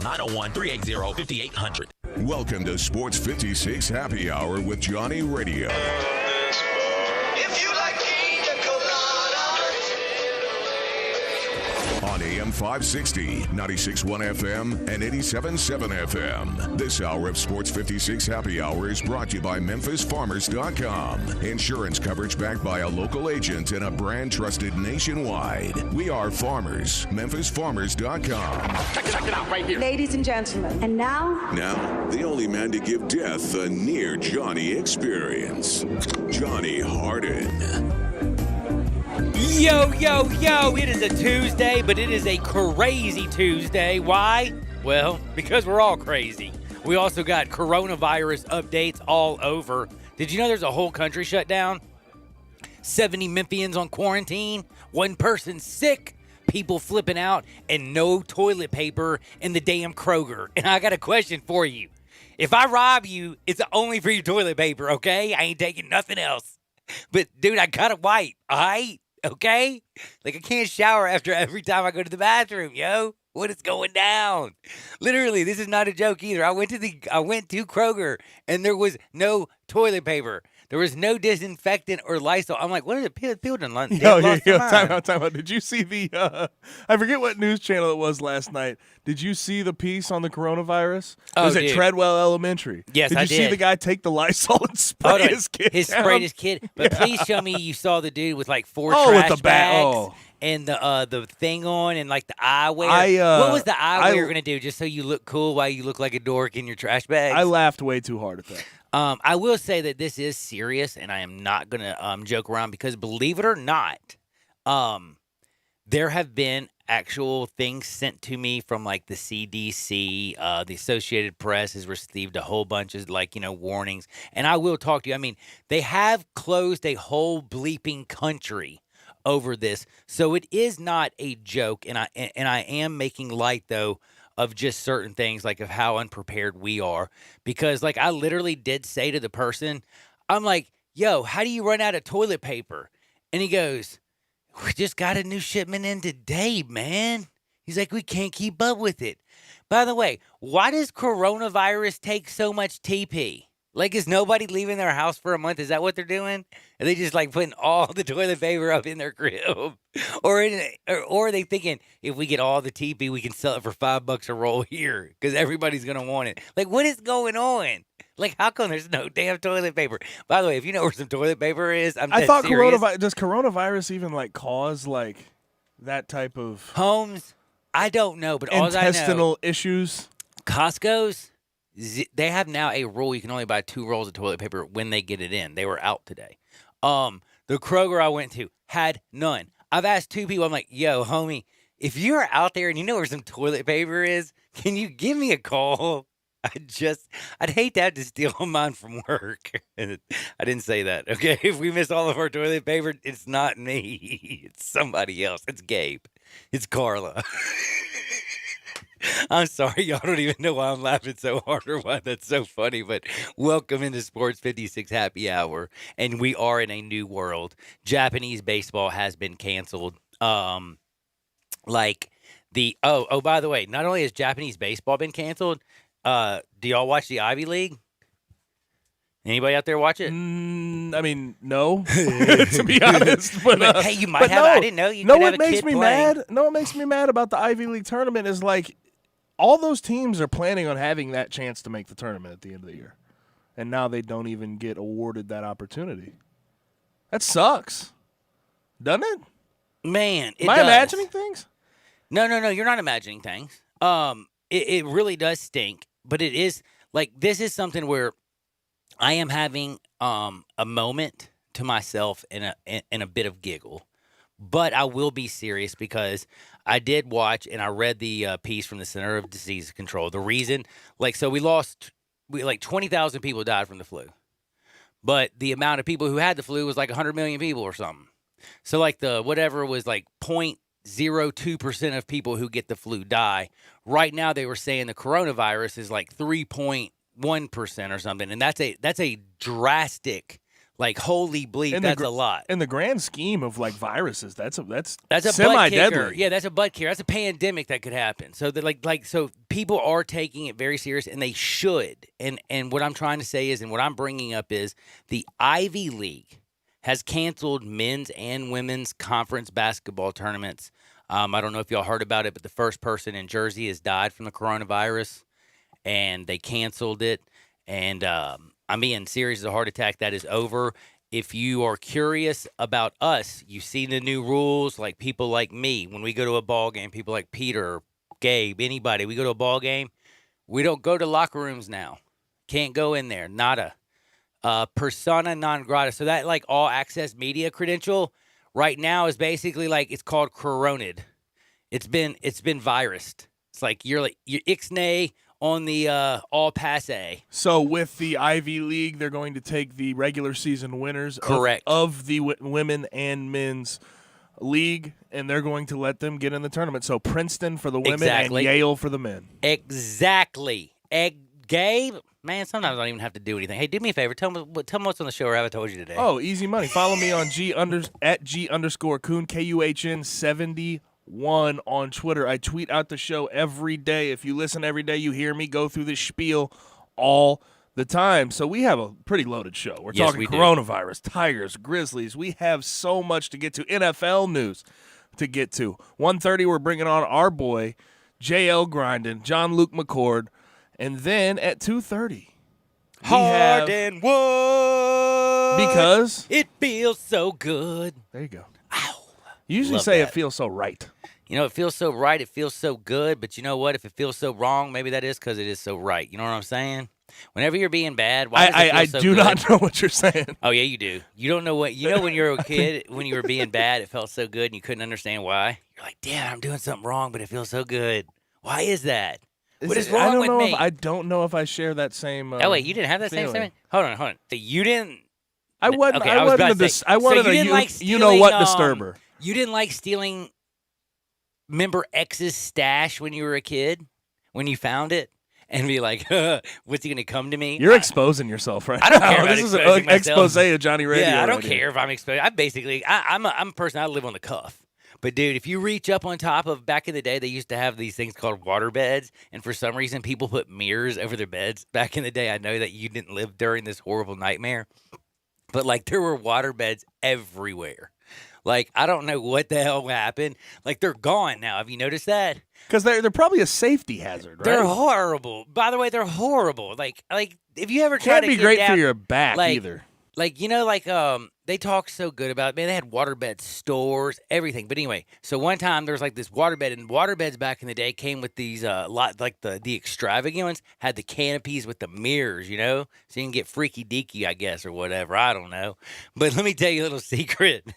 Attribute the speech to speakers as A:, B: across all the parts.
A: 901-380-5800.
B: Welcome to Sports 56 Happy Hour with Johnny Radio.
C: If you like pina coladas.
B: On AM 560, 96.1 FM, and 87.7 FM. This hour of Sports 56 Happy Hour is brought to you by MemphisFarmers.com. Insurance coverage backed by a local agent and a brand trusted nationwide. We are farmers. MemphisFarmers.com.
A: Check it out right here.
D: Ladies and gentlemen, and now,
B: The only man to give death a near Johnny experience. Johnny Hardin.
E: Yo, yo, yo, it is a Tuesday, but it is a crazy Tuesday. Why? Well, because we're all crazy. We also got coronavirus updates all over. Did you know there's a whole country shut down? 70 Memphians on quarantine, one person sick, people flipping out, and no toilet paper in the damn Kroger. And I got a question for you. If I rob you, it's only for your toilet paper, okay? I ain't taking nothing else. But, dude, I got it white, all right? Okay? Like, I can't shower after every time I go to the bathroom, yo. What is going down? Literally, this is not a joke either. I went to Kroger, and there was no toilet paper. There was no disinfectant or Lysol. I'm like, what are the people done?
F: Time out. Did you see the, I forget what news channel it was last night. Did you see the piece on the coronavirus? It was at Treadwell Elementary.
E: Yes, I did.
F: Did you see the guy take the Lysol and spray his kid down?
E: Sprayed his kid. But please show me you saw the dude with like four trash bags and the thing on and like the eyewear. What was the eyewear going to do just so you look cool while you look like a dork in your trash bags?
F: I laughed way too hard at that.
E: I will say that this is serious, and I am not going to joke around because, believe it or not, there have been actual things sent to me from, like, the CDC. The Associated Press has received a whole bunch of, like, warnings. And I will talk to you. I mean, they have closed a whole bleeping country over this. So it is not a joke, and I am making light, though, of just certain things, like of how unprepared we are. Because, like, I literally did say to the person, I'm like, yo, how do you run out of toilet paper? And he goes, we just got a new shipment in today, man. He's like, we can't keep up with it. By the way, why does coronavirus take so much TP? Like, is nobody leaving their house for a month? Is that what they're doing? Are they just, like, putting all the toilet paper up in their crib? Or are they thinking, if we get all the TP, we can sell it for $5 a roll here because everybody's going to want it? Like, what is going on? Like, how come there's no damn toilet paper? By the way, if you know where some toilet paper is, I thought
F: does coronavirus even, like, cause, like, that type of...
E: Holmes, I don't know, but all I know...
F: Intestinal issues?
E: Costco's... They have now a rule you can only buy 2 rolls of toilet paper when they get it in. They were out today. The Kroger I went to had none. I've asked 2 people, I'm like, yo, homie, if you're out there and you know where some toilet paper is, can you give me a call? I'd hate to have to steal mine from work. I didn't say that, okay? If we miss all of our toilet paper, it's not me. It's somebody else. It's Gabe. It's Carla. I'm sorry, y'all don't even know why I'm laughing so hard or why that's so funny, but welcome into Sports 56 Happy Hour, and we are in a new world. Japanese baseball has been canceled. By the way, not only has Japanese baseball been canceled, do y'all watch the Ivy League? Anybody out there watch it?
F: I mean, no, to be honest. But
E: hey, you might have.
F: No,
E: I didn't know you could have a kid playing.
F: What makes me mad about the Ivy League tournament is, like, all those teams are planning on having that chance to make the tournament at the end of the year. And now they don't even get awarded that opportunity. That sucks. Doesn't it?
E: Man,
F: Am I imagining things?
E: No, you're not imagining things. It really does stink. But it is, like, this is something where I am having a moment to myself and a bit of giggle. But I will be serious because I did watch and I read the piece from the Center of Disease Control. The reason, like 20,000 people died from the flu. But the amount of people who had the flu was like 100 million people or something. So like the whatever was like 0.02% of people who get the flu die. Right now they were saying the coronavirus is like 3.1% or something. And that's a drastic Like, holy bleep, that's a lot.
F: In the grand scheme of like viruses, that's a
E: That's a
F: semi-deadly.
E: butt kicker. Yeah, that's a butt kicker. That's a pandemic that could happen. So that so people are taking it very serious, and they should. And what I'm trying to say is, and what I'm bringing up is, the Ivy League has canceled men's and women's conference basketball tournaments. I don't know if y'all heard about it, but the first person in Jersey has died from the coronavirus, and they canceled it. And I'm being serious. As a heart attack that is over. If you are curious about us, you see the new rules, like people like me, when we go to a ball game, people like Peter, Gabe, anybody, we go to a ball game, we don't go to locker rooms now. Can't go in there. Nada. Persona non grata. So that like all access media credential right now is basically like, it's called coroned. It's been virused. It's like you're ixnay on the all passe.
F: So with the Ivy League, they're going to take the regular season winners
E: Correct.
F: of the women and men's league, and they're going to let them get in the tournament. So Princeton for the women
E: Exactly.
F: and Yale for the men.
E: Exactly. Gabe, man, sometimes I don't even have to do anything. Hey, do me a favor. Tell me what's on the show, or have I told you today?
F: Oh, easy money. Follow me on at G_Kuhn, KUHN 71 on Twitter. I tweet out the show every day. If you listen every day, you hear me go through this spiel all the time. So we have a pretty loaded show. We're
E: Yes,
F: talking
E: we do.
F: coronavirus, Tigers, Grizzlies. We have so much to get to. NFL news to get to. 1:30, we're bringing on our boy, JL Grindin, John Luke McCord. And then at 2:30,
E: Hardin Wood.
F: Because
E: it feels so good.
F: There you go.
E: Ow.
F: You usually
E: Love
F: say
E: that.
F: it feels so right.
E: You know, it feels so right. It feels so good. But you know what? If it feels so wrong, maybe that is because it is so right. You know what I'm saying? Whenever you're being bad, why does it feel
F: I
E: so
F: do
E: good?
F: not know what you're saying.
E: Oh, yeah, you do. You don't know what – you know when you were a kid, when you were being bad, it felt so good and you couldn't understand why? You're like, damn, I'm doing something wrong, but it feels so good. Why is that? What is wrong with me?
F: I don't know if I share that same
E: oh, wait, you didn't have that same
F: feeling.
E: sentiment? Hold on. So you didn't –
F: I wasn't.
E: Okay,
F: I
E: was
F: wasn't
E: about
F: a
E: to say,
F: dis- I wanted
E: so you
F: a
E: didn't like
F: you know what
E: stealing,
F: disturber.
E: You didn't like stealing member X's stash when you were a kid, when you found it, and be like, what's he going to come to me?
F: You're exposing yourself right
E: I don't
F: now.
E: care about
F: This is an
E: exposing myself.
F: expose of Johnny Radio.
E: Yeah, I don't
F: right here.
E: care if I'm exposed. I'm a person, I live on the cuff. But, dude, if you reach up on top of, back in the day, they used to have these things called water beds, and for some reason, people put mirrors over their beds. Back in the day, I know that you didn't live during this horrible nightmare, but, like, there were water beds everywhere. Like, I don't know what the hell happened. Like, they're gone now. Have you noticed that?
F: Because they're probably a safety hazard, right?
E: They're horrible. By the way, they're horrible. Like if you ever try
F: Can't
E: to
F: be
E: get
F: great
E: down,
F: for your back
E: like,
F: either.
E: Like, you know, like they talk so good about it. Man, they had waterbed stores, everything. But anyway, so one time there was like this waterbed, and waterbeds back in the day came with these like the extravagant ones had the canopies with the mirrors, you know, so you can get freaky deaky, I guess, or whatever. I don't know. But let me tell you a little secret.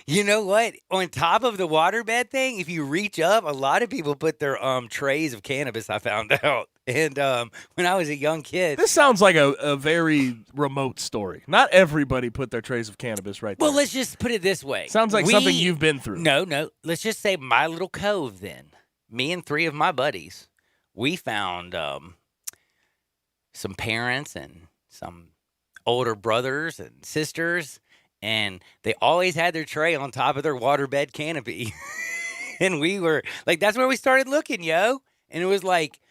E: You know what? On top of the waterbed thing, if you reach up, a lot of people put their trays of cannabis, I found out. And when I was a young kid.
F: This sounds like a very remote story. Not everybody put their trays of cannabis right there.
E: Well, let's just put it this way.
F: Sounds like something you've been through.
E: No. Let's just say my little cove then. Me and 3 of my buddies, we found some parents and some older brothers and sisters, and they always had their tray on top of their waterbed canopy. And we were like, that's where we started looking, yo. And it was like,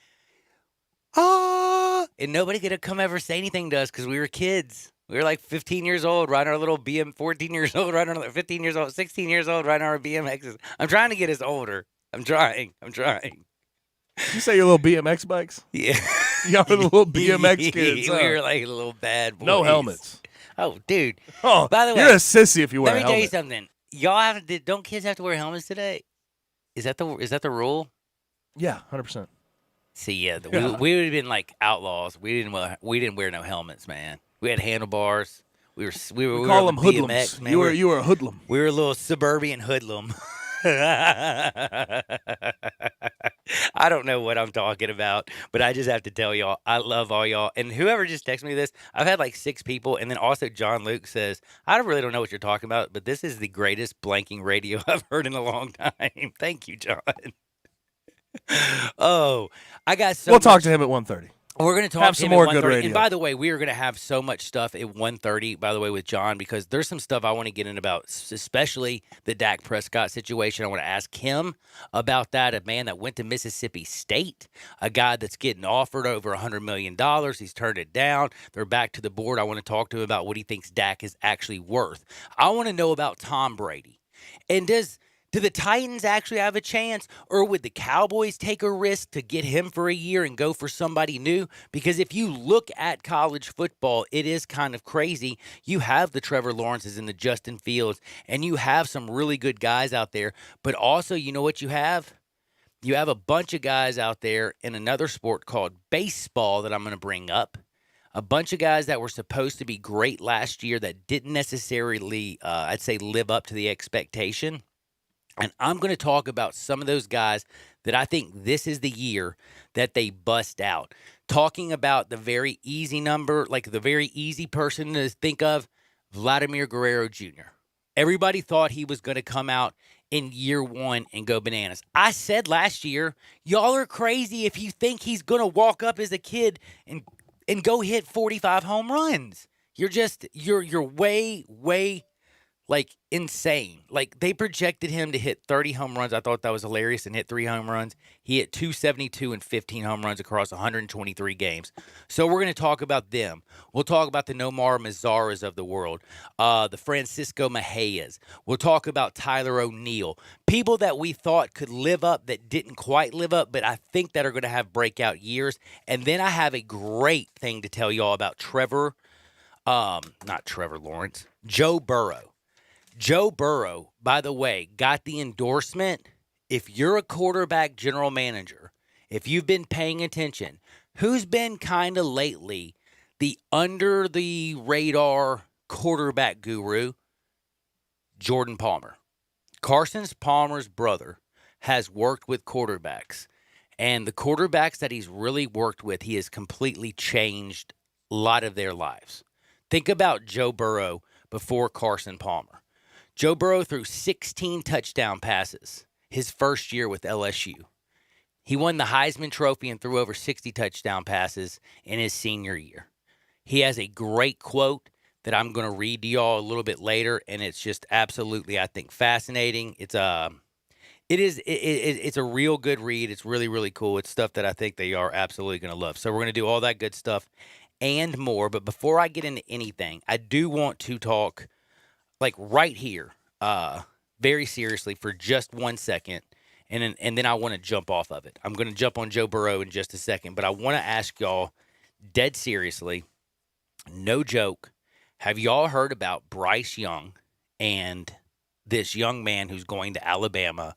E: and nobody could have come ever say anything to us because we were kids. We were like 15 years old, riding our little 14 years old, riding our 15 years old, 16 years old, riding our BMXs. I'm trying to get us older. I'm trying.
F: You say your little BMX bikes?
E: Yeah.
F: Y'all were the little BMX kids.
E: We
F: huh?
E: were like little bad boys.
F: No helmets.
E: Oh, dude.
F: Oh,
E: by the way,
F: you're a sissy if you wear
E: let
F: a
E: me tell you
F: helmet.
E: something. Y'all don't kids have to wear helmets today? Is that the rule?
F: Yeah, 100%.
E: See, yeah, we would have been like outlaws. We didn't wear no helmets, man. We had handlebars. We
F: Call them hoodlums.
E: BMX, man.
F: You were a hoodlum.
E: We were a little suburban hoodlum. I don't know what I'm talking about, but I just have to tell y'all, I love all y'all. And whoever just texted me this, I've had like 6 people, and then also John Luke says, I really don't know what you're talking about, but this is the greatest blanking radio I've heard in a long time. Thank you, John. Oh, I got so
F: We'll talk to him at 1:30.
E: We're going to talk
F: Have
E: to
F: some
E: him
F: more
E: at
F: good
E: 1:30.
F: radio.
E: And by the way, we are going to have so much stuff at 1:30, by the way, with John, because there's some stuff I want to get in about, especially the Dak Prescott situation. I want to ask him about that, a man that went to Mississippi State, a guy that's getting offered over $100 million. He's turned it down. They're back to the board. I want to talk to him about what he thinks Dak is actually worth. I want to know about Tom Brady. And do the Titans actually have a chance, or would the Cowboys take a risk to get him for a year and go for somebody new? Because if you look at college football, it is kind of crazy. You have the Trevor Lawrences and the Justin Fields, and you have some really good guys out there. But also, you know what you have? You have a bunch of guys out there in another sport called baseball that I'm going to bring up. A bunch of guys that were supposed to be great last year that didn't necessarily, I'd say, live up to the expectation. And I'm going to talk about some of those guys that I think this is the year that they bust out. Talking about the very easy number, like the very easy person to think of, Vladimir Guerrero Jr. Everybody thought he was going to come out in year one and go bananas. I said last year, y'all are crazy if you think he's going to walk up as a kid and go hit 45 home runs. You're way like insane. Like they projected him to hit 30 home runs. I thought that was hilarious, and hit 3 home runs. He hit 272 and 15 home runs across 123 games. So we're going to talk about them. We'll talk about the Nomar Mazzaras of the world, the Francisco Mejias. We'll talk about Tyler O'Neill. People that we thought could live up that didn't quite live up, but I think that are going to have breakout years. And then I have a great thing to tell y'all about not Trevor Lawrence, Joe Burrow. Joe Burrow, by the way, got the endorsement. If you're a quarterback general manager, if you've been paying attention, who's been kind of lately the under-the-radar quarterback guru? Jordan Palmer. Carson Palmer's brother has worked with quarterbacks, and the quarterbacks that he's really worked with, he has completely changed a lot of their lives. Think about Joe Burrow before Carson Palmer. Joe Burrow threw 16 touchdown passes his first year with LSU. He won the Heisman Trophy and threw over 60 touchdown passes in his senior year. He has a great quote that I'm going to read to y'all a little bit later, and it's just absolutely, I think, fascinating. It's a real good read. It's really, really cool. It's stuff that I think they are absolutely going to love. So we're going to do all that good stuff and more. But before I get into anything, I do want to talk like right here, very seriously for just 1 second, and then I want to jump off of it. I'm going to jump on Joe Burrow in just a second, but I want to ask y'all dead seriously, no joke, have y'all heard about Bryce Young and this young man who's going to Alabama?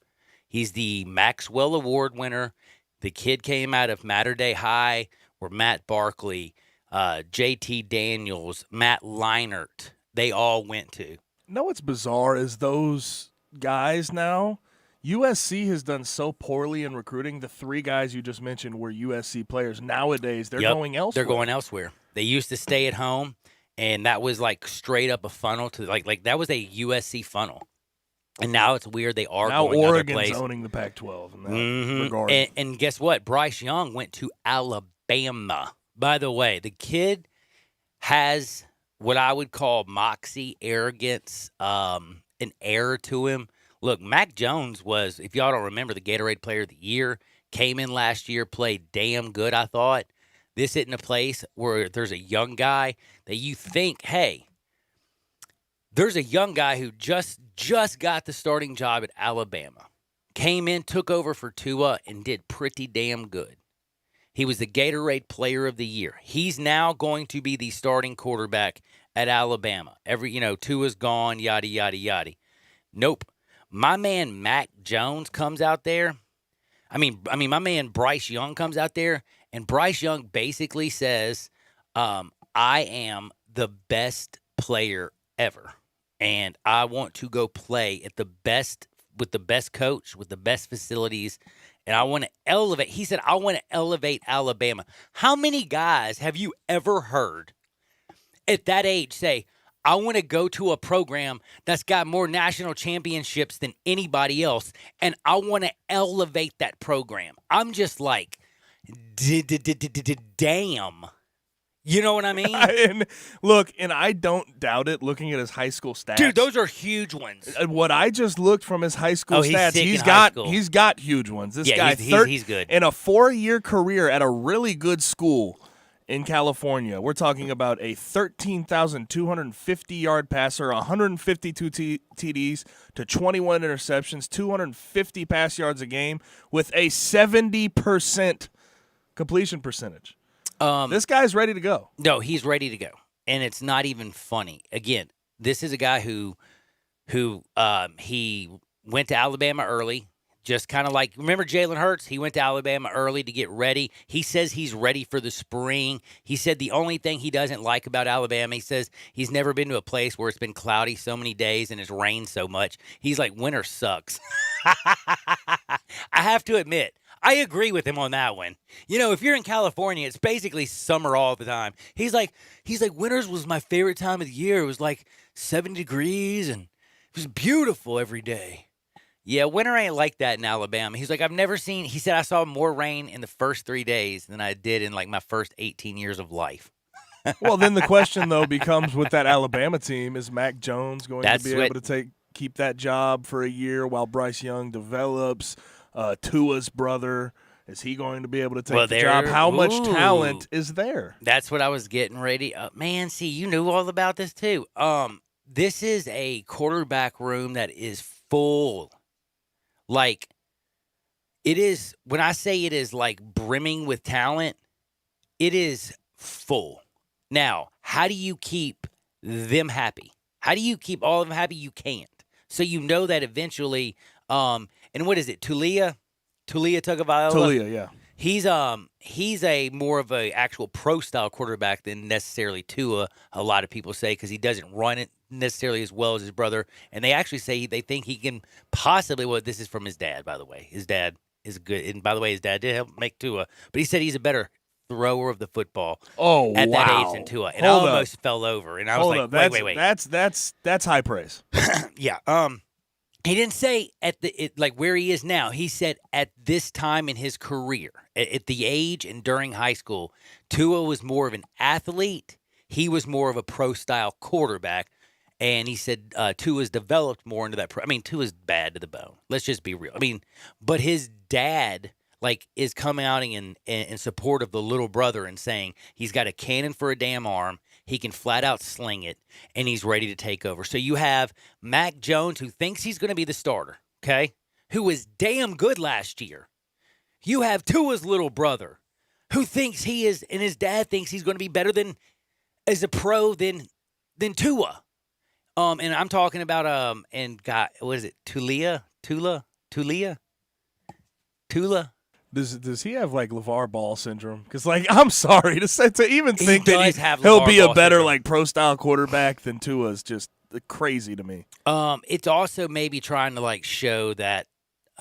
E: He's the Maxwell Award winner. The kid came out of Mater Dei High, where Matt Barkley, JT Daniels, Matt Leinart, they all went to.
F: know what's bizarre is those guys now, USC has done so poorly in recruiting. The 3 guys you just mentioned were USC players. Nowadays, they're going elsewhere.
E: They're going elsewhere. They used to stay at home, and that was like straight up a funnel to like that was a USC funnel. And now it's weird they are
F: now
E: going
F: Oregon's
E: other places.
F: owning the Pac-12 in that regard.
E: And guess what? Bryce Young went to Alabama. By the way, the kid has what I would call moxie, arrogance, an air to him. Look, Mac Jones was, if y'all don't remember, the Gatorade Player of the Year. Came in last year, played damn good, I thought. This isn't a place where there's a young guy that you think, hey, there's a young guy who just got the starting job at Alabama. Came in, took over for Tua, and did pretty damn good. He was the Gatorade Player of the Year. He's now going to be the starting quarterback at Alabama. Tua's gone, yada, yada, yada. Nope. My man Mac Jones comes out there. My man Bryce Young comes out there, and Bryce Young basically says, I am the best player ever, and I want to go play at the best, with the best coach, with the best facilities, and I want to elevate. He said, I want to elevate Alabama. How many guys have you ever heard at that age say, I want to go to a program that's got more national championships than anybody else, and I want to elevate that program? I'm just like, Damn. You know what I mean?
F: And look, and I don't doubt it looking at his high school stats.
E: Dude, those are huge ones.
F: What I just looked from his high school
E: he's
F: stats,
E: sick in high
F: got
E: school.
F: he's got huge ones. This
E: Yeah,
F: guy
E: he's good.
F: In a 4-year career at a really good school in California. We're talking about a 13,250-yard passer, 152 TDs to 21 interceptions, 250 pass yards a game with a 70% completion percentage. This guy's ready to go.
E: No, he's ready to go, and it's not even funny. Again, this is a guy who he went to Alabama early, just kind of like, remember Jalen Hurts? He went to Alabama early to get ready. He says he's ready for the spring. He said the only thing he doesn't like about Alabama, he says he's never been to a place where it's been cloudy so many days and it's rained so much. He's like, winter sucks. I have to admit, I agree with him on that one. You know, if you're in California, it's basically summer all the time. He's like, winters was my favorite time of the year. It was like 70 degrees and it was beautiful every day. Yeah, winter ain't like that in Alabama. He's like, he said I saw more rain in the first 3 days than I did in like my first 18 years of life.
F: Well, then the question, though, becomes with that Alabama team, is Mac Jones going to be able to keep that job for a year while Bryce Young develops? Tua's brother, is he going to be able to take the job? How much talent is there?
E: That's what I was getting ready. Man, see, you knew all about this too. This is a quarterback room that is full. Like, it is, when I say it is like brimming with talent, it is full. Now, how do you keep them happy? How do you keep all of them happy? You can't. So you know that eventually, and what is it, Taulia Tagovailoa?
F: Taulia, yeah.
E: He's a more of a actual pro style quarterback than necessarily Tua. A lot of people say, because he doesn't run it necessarily as well as his brother, and they actually say they think he can possibly. Well, this is from his dad, by the way. His dad is good, and by the way, his dad did help make Tua, but he said he's a better thrower of the football.
F: Oh,
E: at
F: wow.
E: that age than Tua, and I almost fell over, and I was like, wait.
F: That's high praise.
E: Yeah. He didn't say like where he is now. He said at this time in his career, at the age and during high school, Tua was more of an athlete. He was more of a pro-style quarterback. And he said Tua's developed more into that. Tua's bad to the bone. Let's just be real. But his dad, is coming out in support of the little brother and saying he's got a cannon for a damn arm. He can flat out sling it, and he's ready to take over. So you have Mac Jones, who thinks he's going to be the starter, okay, who was damn good last year. You have Tua's little brother, who thinks he is, and his dad thinks he's going to be better as a pro than Tua. And I'm talking about what is it? Taulia?
F: Does he have LeVar Ball syndrome? Because I'm sorry to even think that he'll be a better pro style quarterback than Tua is just crazy to me.
E: It's also maybe trying to show that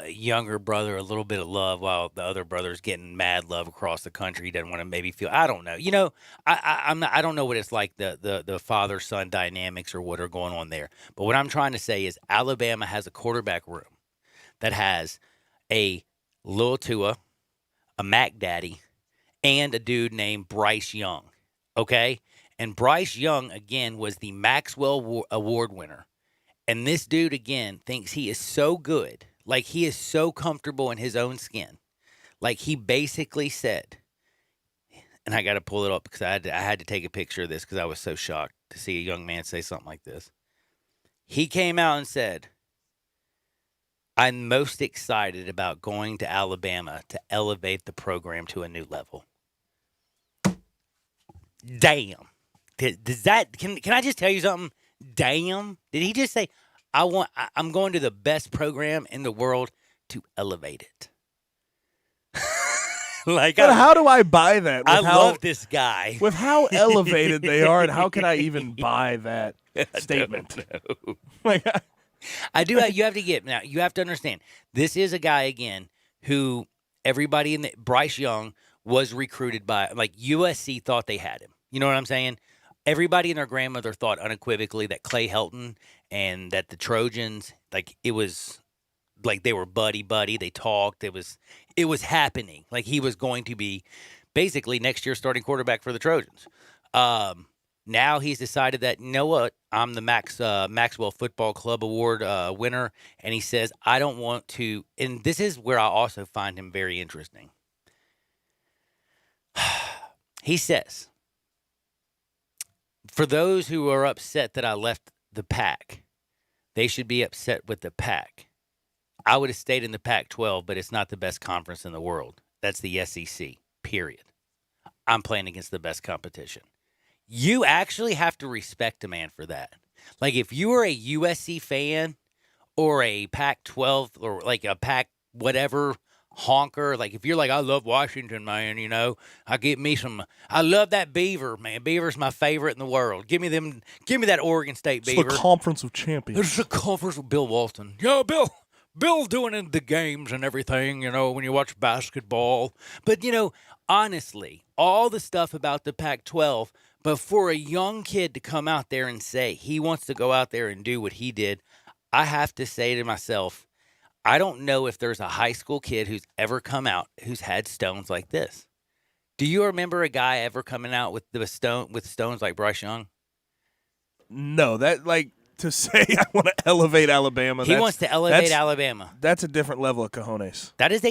E: younger brother a little bit of love while the other brother's getting mad love across the country. He doesn't want to maybe feel. I don't know. You know, I don't know what it's like the father son dynamics or what are going on there. But what I'm trying to say is Alabama has a quarterback room that has a Lil Tua, a Mac Daddy, and a dude named Bryce Young, okay? And Bryce Young, again, was the Maxwell Award winner. And this dude, again, thinks he is so good, he is so comfortable in his own skin. He basically said, and I got to pull it up because I had to take a picture of this because I was so shocked to see a young man say something like this. He came out and said, I'm most excited about going to Alabama to elevate the program to a new level. Damn. Does that can I just tell you something? Damn. Did he just say I'm going to the best program in the world to elevate it?
F: But how do I buy that?
E: I love this guy.
F: With how elevated they are, and how can I even buy that statement?
E: I do. You have to get now. You have to understand. This is a guy again who everybody in Bryce Young was recruited by. USC thought they had him. You know what I'm saying? Everybody and their grandmother thought unequivocally that Clay Helton and that the Trojans, it was they were buddy. They talked. It It was happening. Like he was going to be basically next year's starting quarterback for the Trojans. Now he's decided that, you know what, I'm the Maxwell Football Club Award winner, and he says, I don't want to, and this is where I also find him very interesting. He says, for those who are upset that I left the Pac, they should be upset with the Pac. I would have stayed in the Pac-12, but it's not the best conference in the world. That's the SEC, period. I'm playing against the best competition. You actually have to respect a man for that. Like, if you are a USC fan or a Pac-12 or like a Pac whatever honker, like if you're like, I love Washington, man, you know, I love that Beaver, man. Beaver's my favorite in the world. Give me that Oregon State Beaver.
F: It's the Conference of Champions.
E: It's the conference with Bill Walton. Yeah, Bill doing in the games and everything, you know, when you watch basketball. But, you know, honestly, all the stuff about the Pac-12, but for a young kid to come out there and say he wants to go out there and do what he did, I have to say to myself, I don't know if there's a high school kid who's ever come out who's had stones like this. Do you remember a guy ever coming out with stones like Bryce Young?
F: No, that like to say I want to elevate Alabama.
E: He wants to elevate Alabama.
F: That's a different level of cojones.
E: It is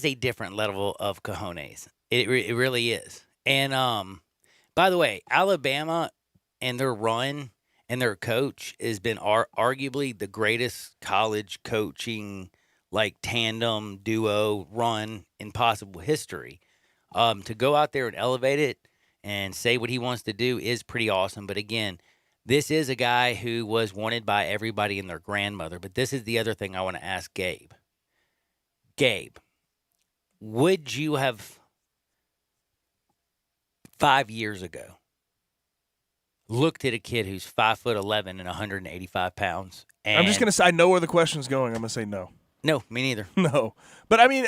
E: a different level of cojones. It really is. And by the way, Alabama and their run and their coach has been arguably the greatest college coaching like tandem duo run in possible history. To go out there and elevate it and say what he wants to do is pretty awesome. But again, this is a guy who was wanted by everybody and their grandmother. But this is the other thing I want to ask Gabe. Gabe, would you have 5 years ago looked at a kid who's 5'11" and 185 pounds? And
F: I'm just gonna say I know where the question's going. I'm gonna say no.
E: No, me neither.
F: No, but I mean,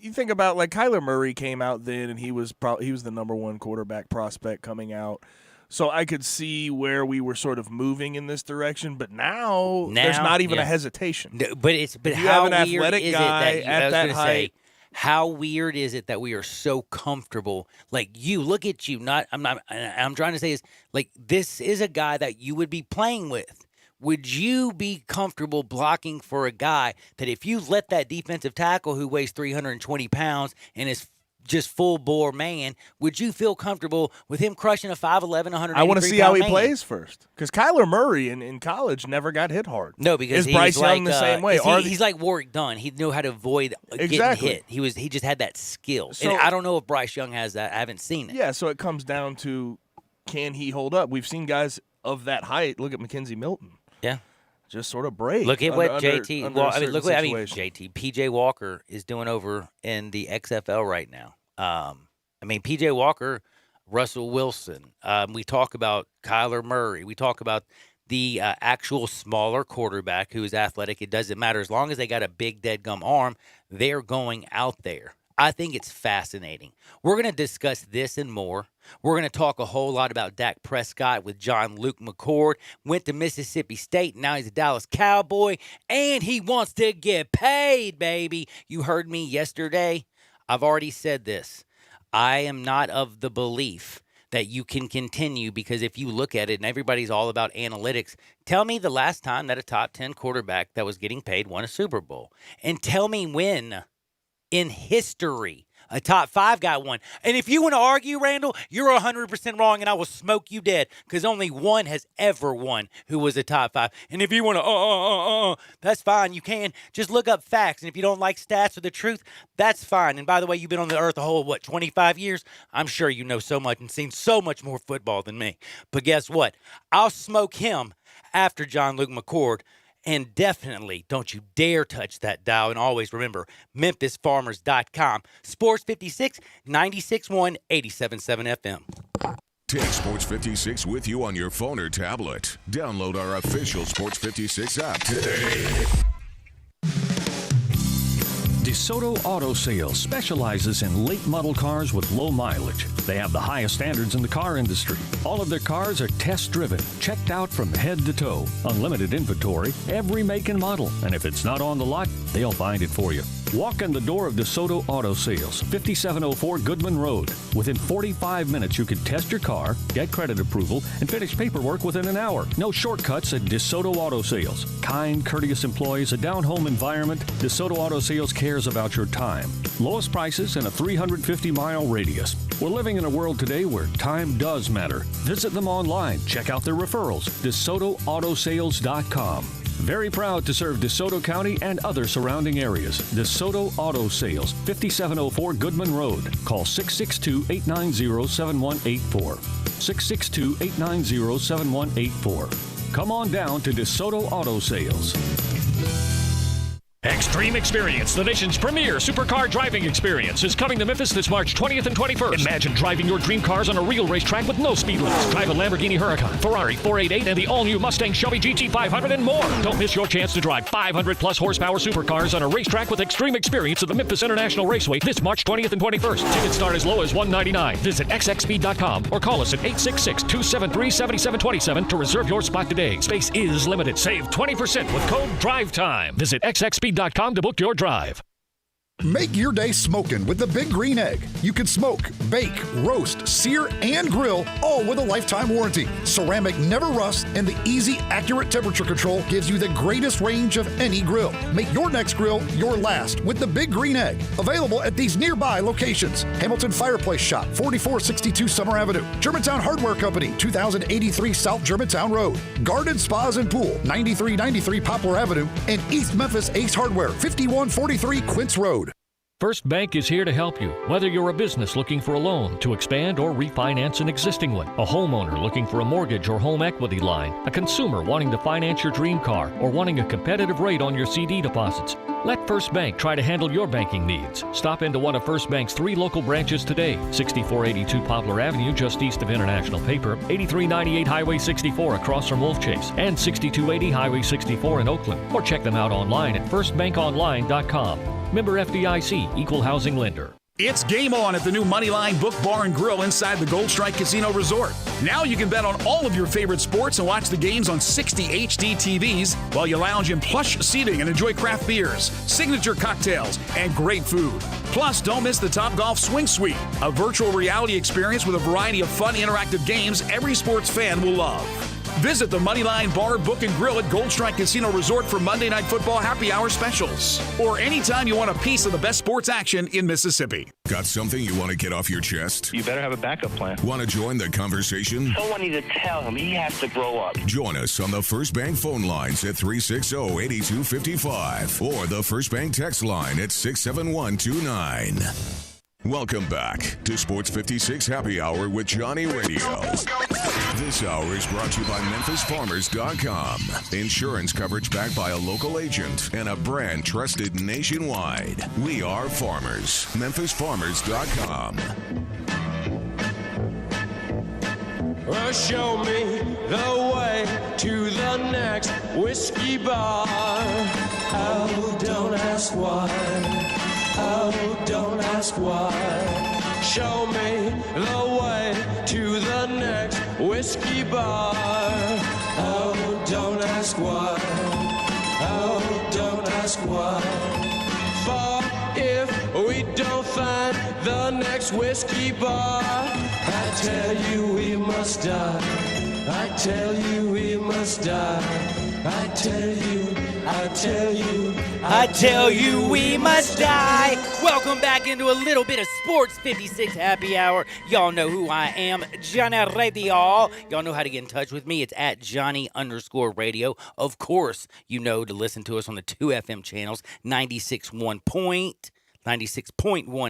F: you think about like Kyler Murray came out then, and he was the number one quarterback prospect coming out. So I could see where we were sort of moving in this direction, but now there's not even a hesitation.
E: No, but how weird is it that at that height? How weird is it that we are so comfortable? Like, you look at you. I'm trying to say is like, this is a guy that you would be playing with. Would you be comfortable blocking for a guy that if you let that defensive tackle who weighs 320 pounds and is just full bore man, would you feel comfortable with him crushing a 5'11", 183
F: I want to see how he
E: man?
F: Plays first, because Kyler Murray in college never got hit hard.
E: No, because
F: is Bryce Young the same way?
E: He's like Warwick Dunn. He knew how to avoid getting hit. He just had that skill.
F: So,
E: and I don't know if Bryce Young has that. I haven't seen it.
F: Yeah, so it comes down to, can he hold up? We've seen guys of that height. Look at Mackenzie Milton.
E: Yeah.
F: Just sort of break.
E: Look at what JT.
F: JT.
E: PJ Walker is doing over in the XFL right now. PJ Walker, Russell Wilson. We talk about Kyler Murray. We talk about the actual smaller quarterback who is athletic. It doesn't matter. As long as they got a big deadgum arm, they're going out there. I think it's fascinating. We're going to discuss this and more. We're going to talk a whole lot about Dak Prescott with John Luke McCord. Went to Mississippi State. Now he's a Dallas Cowboy. And he wants to get paid, baby. You heard me yesterday. I've already said this. I am not of the belief that you can continue, because if you look at it, and everybody's all about analytics, tell me the last time that a top 10 quarterback that was getting paid won a Super Bowl. And tell me when in history a top 5 got one. And if you want to argue, Randall, you're 100% wrong, and I will smoke you dead, because only one has ever won who was a top 5. And if you want to, that's fine. You can. Just look up facts. And if you don't like stats or the truth, that's fine. And by the way, you've been on the earth a whole, 25 years? I'm sure you know so much and seen so much more football than me. But guess what? I'll smoke him after John Luke McCord. And definitely don't you dare touch that dial. And always remember, MemphisFarmers.com. Sports 56, 96.1, 87.7 FM.
B: Take Sports 56 with you on your phone or tablet. Download our official Sports 56 app today.
A: DeSoto Auto Sales specializes in late model cars with low mileage. They have the highest standards in the car industry. All of their cars are test-driven, checked out from head to toe. Unlimited inventory, every make and model. And if it's not on the lot, they'll find it for you. Walk in the door of DeSoto Auto Sales, 5704 Goodman Road. Within 45 minutes, you can test your car, get credit approval, and finish paperwork within an hour. No shortcuts at DeSoto Auto Sales. Kind, courteous employees, a down-home environment. DeSoto Auto Sales cares about your time. Lowest prices in a 350-mile radius. We're living in a world today where time does matter. Visit them online. Check out their referrals. DeSotoAutosales.com. Very proud to serve DeSoto County and other surrounding areas. DeSoto Auto Sales, 5704 Goodman Road. Call 662-890-7184. 662-890-7184. Come on down to DeSoto Auto Sales.
G: Extreme Experience, the nation's premier supercar driving experience, is coming to Memphis this March 20th and 21st. Imagine driving your dream cars on a real racetrack with no speed limits. Drive a Lamborghini Huracan, Ferrari 488, and the all-new Mustang Shelby GT500 and more. Don't miss your chance to drive 500-plus horsepower supercars on a racetrack with Extreme Experience at the Memphis International Raceway this March 20th and 21st. Tickets start as low as $199. Visit xxspeed.com or call us at 866-273-7727 to reserve your spot today. Space is limited. Save 20% with code DRIVETIME. Visit xxspeed.com to book your drive.
H: Make your day smoking with the Big Green Egg. You can smoke, bake, roast, sear, and grill, all with a lifetime warranty. Ceramic never rusts, and the easy, accurate temperature control gives you the greatest range of any grill. Make your next grill your last with the Big Green Egg. Available at these nearby locations: Hamilton Fireplace Shop, 4462 Summer Avenue; Germantown Hardware Company, 2083 South Germantown Road; Garden Spas and Pool, 9393 Poplar Avenue; and East Memphis Ace Hardware, 5143 Quince Road.
G: First Bank is here to help you, whether you're a business looking for a loan to expand or refinance an existing one, a homeowner looking for a mortgage or home equity line, a consumer wanting to finance your dream car, or wanting a competitive rate on your CD deposits. Let First Bank try to handle your banking needs. Stop into one of First Bank's 3 local branches today: 6482 Poplar Avenue, just east of International Paper, 8398 Highway 64 across from Wolf Chase, and 6280 Highway 64 in Oakland. Or check them out online at firstbankonline.com. Member FDIC, Equal Housing Lender.
I: It's game on at the new Moneyline Book Bar and Grill inside the Gold Strike Casino Resort. Now you can bet on all of your favorite sports and watch the games on 60 HD TVs while you lounge in plush seating and enjoy craft beers, signature cocktails, and great food. Plus, don't miss the Topgolf Swing Suite, a virtual reality experience with a variety of fun interactive games every sports fan will love. Visit the Moneyline Bar, Book, and Grill at Gold Strike Casino Resort for Monday Night Football happy hour specials. Or anytime you want a piece of the best sports action in Mississippi.
B: Got something you want to get off your chest?
J: You better have a backup plan.
B: Want to join the conversation?
J: Someone needs to tell him he has to grow up.
B: Join us on the First Bank phone lines at 360-8255 or the First Bank text line at 67129. Welcome back to Sports 56 Happy Hour with Johnny Radio. This hour is brought to you by MemphisFarmers.com. Insurance coverage backed by a local agent and a brand trusted nationwide. We are farmers. MemphisFarmers.com.
K: Show me the way to the next whiskey bar. Oh, don't ask why. Oh, don't ask why. Show me the way to the next whiskey bar. Oh, don't ask why. Oh, don't ask why. For if we don't find the next whiskey bar, I tell you we must die. I tell you we must die. I tell you we must die.
E: Welcome back into a little bit of Sports 56 Happy Hour. Y'all know who I am, Johnny Radio. Y'all know how to get in touch with me. It's at Johnny_radio. Of course, you know to listen to us on the 2 FM channels, 96.1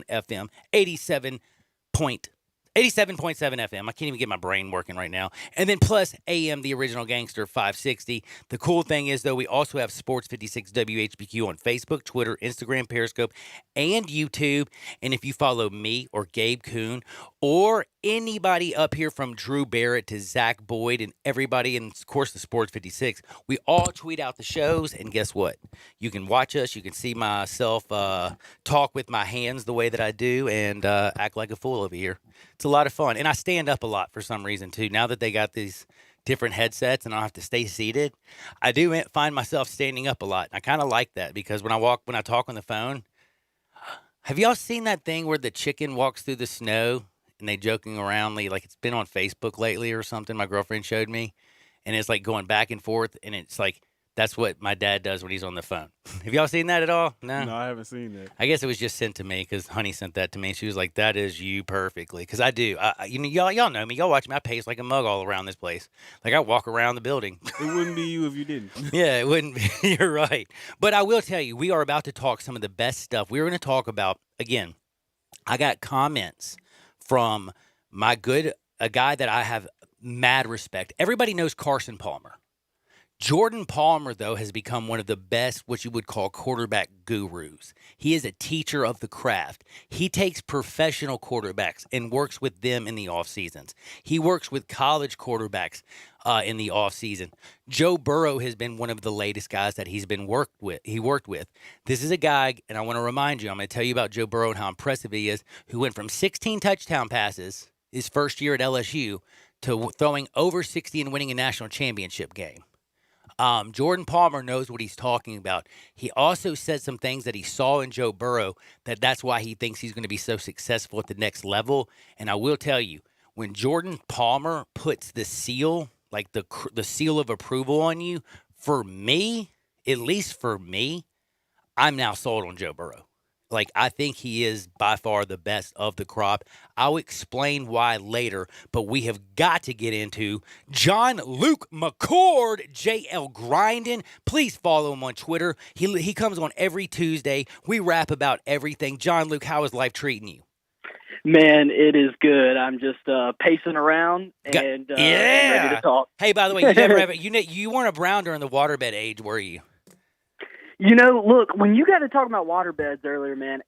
E: FM, 87.7 FM. I can't even get my brain working right now. And then plus AM, the original gangster, 560. The cool thing is, though, we also have Sports 56 WHBQ on Facebook, Twitter, Instagram, Periscope, and YouTube. And if you follow me or Gabe Kuhn or anybody up here from Drew Barrett to Zach Boyd and everybody, and of course the Sports 56, we all tweet out the shows. And guess what? You can watch us. You can see myself talk with my hands the way that I do and act like a fool over here. It's a lot of fun. And I stand up a lot for some reason, too. Now that they got these different headsets and I don't have to stay seated, I do find myself standing up a lot. And I kind of like that because when I talk on the phone, Have y'all seen that thing where the chicken walks through the snow and they joking around like it's been on Facebook lately or something? My girlfriend showed me, and it's like going back and forth, and it's like that's what my dad does when he's on the phone. Have y'all seen that at all? No,
L: No, I haven't seen that.
E: I guess it was just sent to me because Honey sent that to me. And she was like, "That is you perfectly," because I do. Y'all know me. Y'all watch me. I pace like a mug all around this place. Like I walk around the building.
L: It wouldn't be you if you didn't.
E: Yeah, it wouldn't be. You're right. But I will tell you, we are about to talk some of the best stuff. We're going to talk about, again, I got comments from a guy that I have mad respect. Everybody knows Carson Palmer. Jordan Palmer, though, has become one of the best, what you would call quarterback gurus. He is a teacher of the craft. He takes professional quarterbacks and works with them in the off seasons. He works with college quarterbacks in the off season. Joe Burrow has been one of the latest guys that he's been worked with. This is a guy, and I want to remind you, I'm going to tell you about Joe Burrow and how impressive he is, who went from 16 touchdown passes his first year at LSU to throwing over 60 and winning a national championship game. Jordan Palmer knows what he's talking about. He also said some things that he saw in Joe Burrow that's why he thinks he's going to be so successful at the next level. And I will tell you, when Jordan Palmer puts the seal, like the seal of approval on you, for me, at least for me, I'm now sold on Joe Burrow. Like, I think he is by far the best of the crop. I'll explain why later, but we have got to get into John Luke McCord, JL Grindin. Please follow him on Twitter. He comes on every Tuesday. We rap about everything. John Luke, how is life treating you?
M: Man, it is good. I'm just pacing around and ready to talk.
E: Hey, by the way, you weren't around during the waterbed age, were you?
M: You know, look, when you got to talk about waterbeds earlier, man,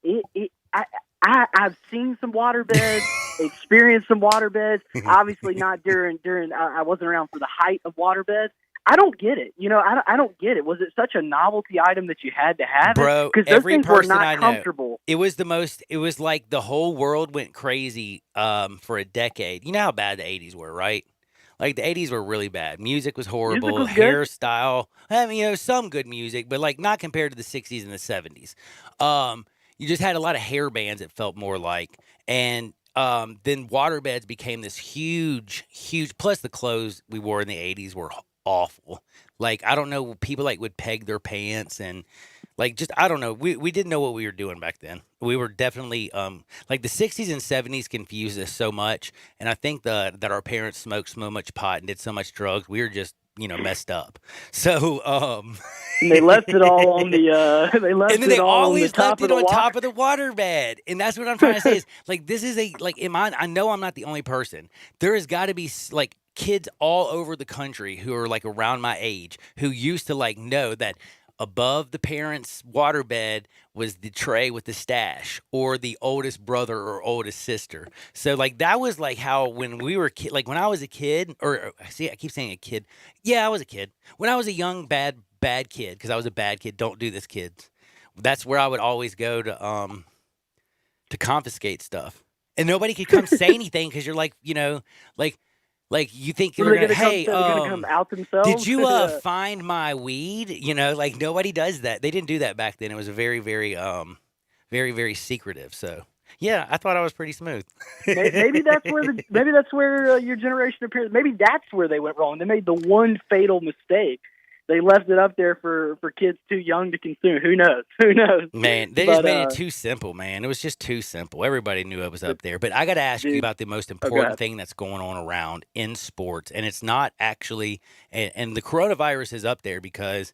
M: I've seen some waterbeds, experienced some waterbeds. Obviously, not during. I wasn't around for the height of waterbeds. I don't get it. You know, I don't get it. Was it such a novelty item that you had to have
E: Bro,
M: it? Because those things were not
E: I know,
M: comfortable.
E: It was It was like the whole world went crazy for a decade. You know how bad the 80s were, right? Like, the 80s were really bad. Music was horrible.
M: Music was good.
E: Hairstyle. I mean, some good music, but, like, not compared to the 60s and the 70s. You just had a lot of hair bands, it felt more like. And then waterbeds became this huge, plus the clothes we wore in the 80s were awful. Like, I don't know, people, like, would peg their pants and... Like, just, I don't know. We didn't know what we were doing back then. We were definitely, like, the 60s and 70s confused us so much. And I think that our parents smoked so much pot and did so much drugs. We were just, messed up. So,
M: And they left it all on the,
E: and then they always left it on top of the waterbed. And that's what I'm trying to say is, like, this is I know I'm not the only person. There has got to be, like, kids all over the country who are, like, around my age who used to, like, know that above the parents' waterbed was the tray with the stash or the oldest brother or oldest sister. So, like, that was, like, how when we were like, when I was a kid, or, see, I keep saying a kid. Yeah, I was a kid. When I was a young, bad kid, because I was a bad kid, don't do this, kids. That's where I would always go to confiscate stuff. And nobody could come say anything because you're like, like, you think you're going to, hey,
M: come out themselves?
E: did you find my weed? Like, nobody does that. They didn't do that back then. It was very, very, very, very secretive. So, yeah, I thought I was pretty smooth.
M: maybe that's where your generation appears. Maybe that's where they went wrong. They made the one fatal mistake. They left it up there for kids too young to consume. Who knows?
E: Man, they just made it too simple, man. It was just too simple. Everybody knew it was up there. But I got to ask you about the most important thing that's going on around in sports. And it's not actually – and the coronavirus is up there because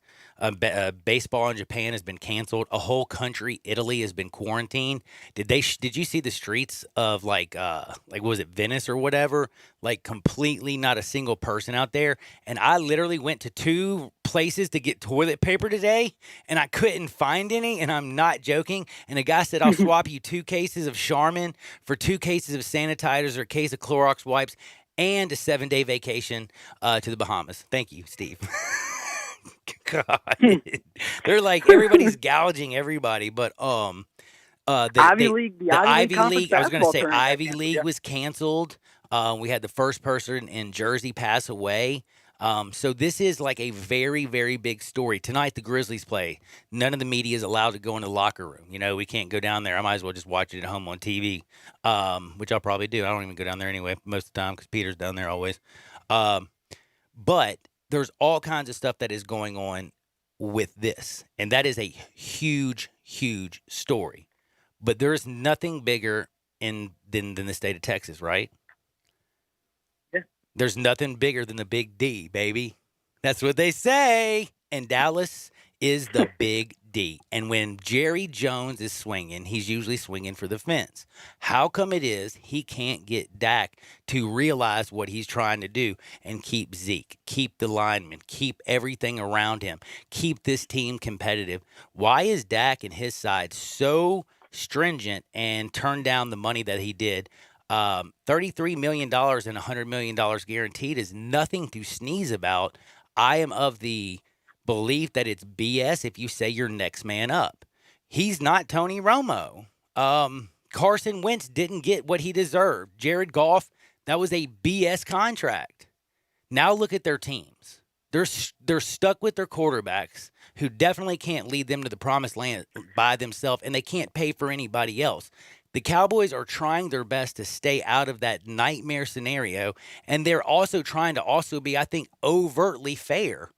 E: baseball in Japan has been canceled. A whole country, Italy, has been quarantined. Did you see the streets of like was it Venice or whatever? Like, completely not a single person out there. And I literally went to 2 places to get toilet paper today, and I couldn't find any, and I'm not joking. And the guy said, I'll swap you 2 cases of Charmin for 2 cases of sanitizers or a case of Clorox wipes and a 7-day vacation to the Bahamas. Thank you, Steve. God. They're like, everybody's gouging everybody, but the Ivy League, I was going to say Ivy League was canceled. We had the first person in Jersey pass away. So this is like a very, very big story. Tonight, the Grizzlies play. None of the media is allowed to go in the locker room. We can't go down there. I might as well just watch it at home on TV, which I'll probably do. I don't even go down there anyway most of the time because Peter's down there always. But there's all kinds of stuff that is going on with this, and that is a huge, huge story. But there's nothing bigger than the state of Texas, right? There's nothing bigger than the big D, baby. That's what they say. And Dallas is the big D. And when Jerry Jones is swinging, he's usually swinging for the fence. How come it is he can't get Dak to realize what he's trying to do and keep Zeke, keep the linemen, keep everything around him, keep this team competitive? Why is Dak and his side so stringent and turn down the money that he did? $33 million and $100 million guaranteed is nothing to sneeze about. I am of the belief that it's BS if you say you're next man up. He's not Tony Romo. Carson Wentz didn't get what he deserved. Jared Goff, that was a BS contract. Now look at their teams. They're stuck with their quarterbacks who definitely can't lead them to the promised land by themselves, and they can't pay for anybody else. The Cowboys are trying their best to stay out of that nightmare scenario, and they're also trying to be, I think, overtly fair.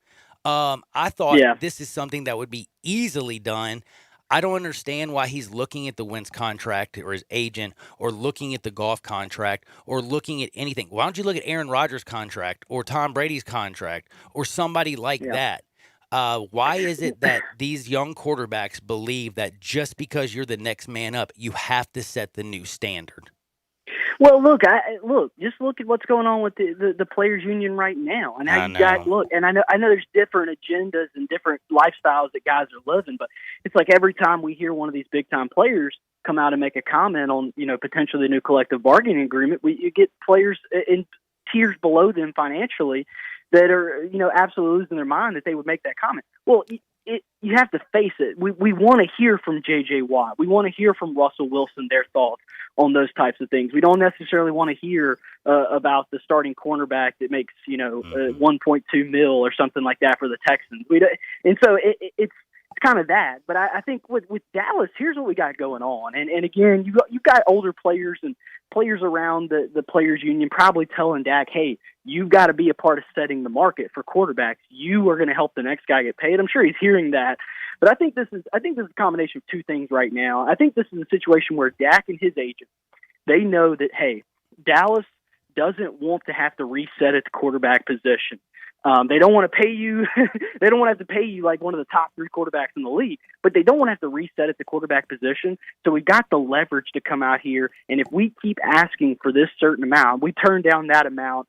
E: I thought this is something that would be easily done. I don't understand why he's looking at the Wentz contract or his agent or looking at the Goff contract or looking at anything. Why don't you look at Aaron Rodgers' contract or Tom Brady's contract or somebody like that? Why is it that these young quarterbacks believe that just because you're the next man up, you have to set the new standard?
M: Well, just look at what's going on with the players' union right now, and how and I know there's different agendas and different lifestyles that guys are living, but it's like every time we hear one of these big time players come out and make a comment on potentially the new collective bargaining agreement, you get players in tiers below them financially that are, absolutely losing their mind that they would make that comment. Well, you have to face it. We want to hear from J.J. Watt. We want to hear from Russell Wilson, their thoughts on those types of things. We don't necessarily want to hear about the starting cornerback that makes, 1.2 mil or something like that for the Texans. And so it's kind of that. But I think with Dallas, here's what we got going on. And again, you've got older players and players around the players union probably telling Dak, hey, you've got to be a part of setting the market for quarterbacks. You are going to help the next guy get paid. I'm sure he's hearing that. But I think this is a combination of two things right now. I think this is a situation where Dak and his agent, they know that, hey, Dallas doesn't want to have to reset its quarterback position. They don't want to pay you. They don't want to have to pay you like one of the top 3 quarterbacks in the league, but they don't want to have to reset at the quarterback position. So we got the leverage to come out here, and if we keep asking for this certain amount, we turn down that amount.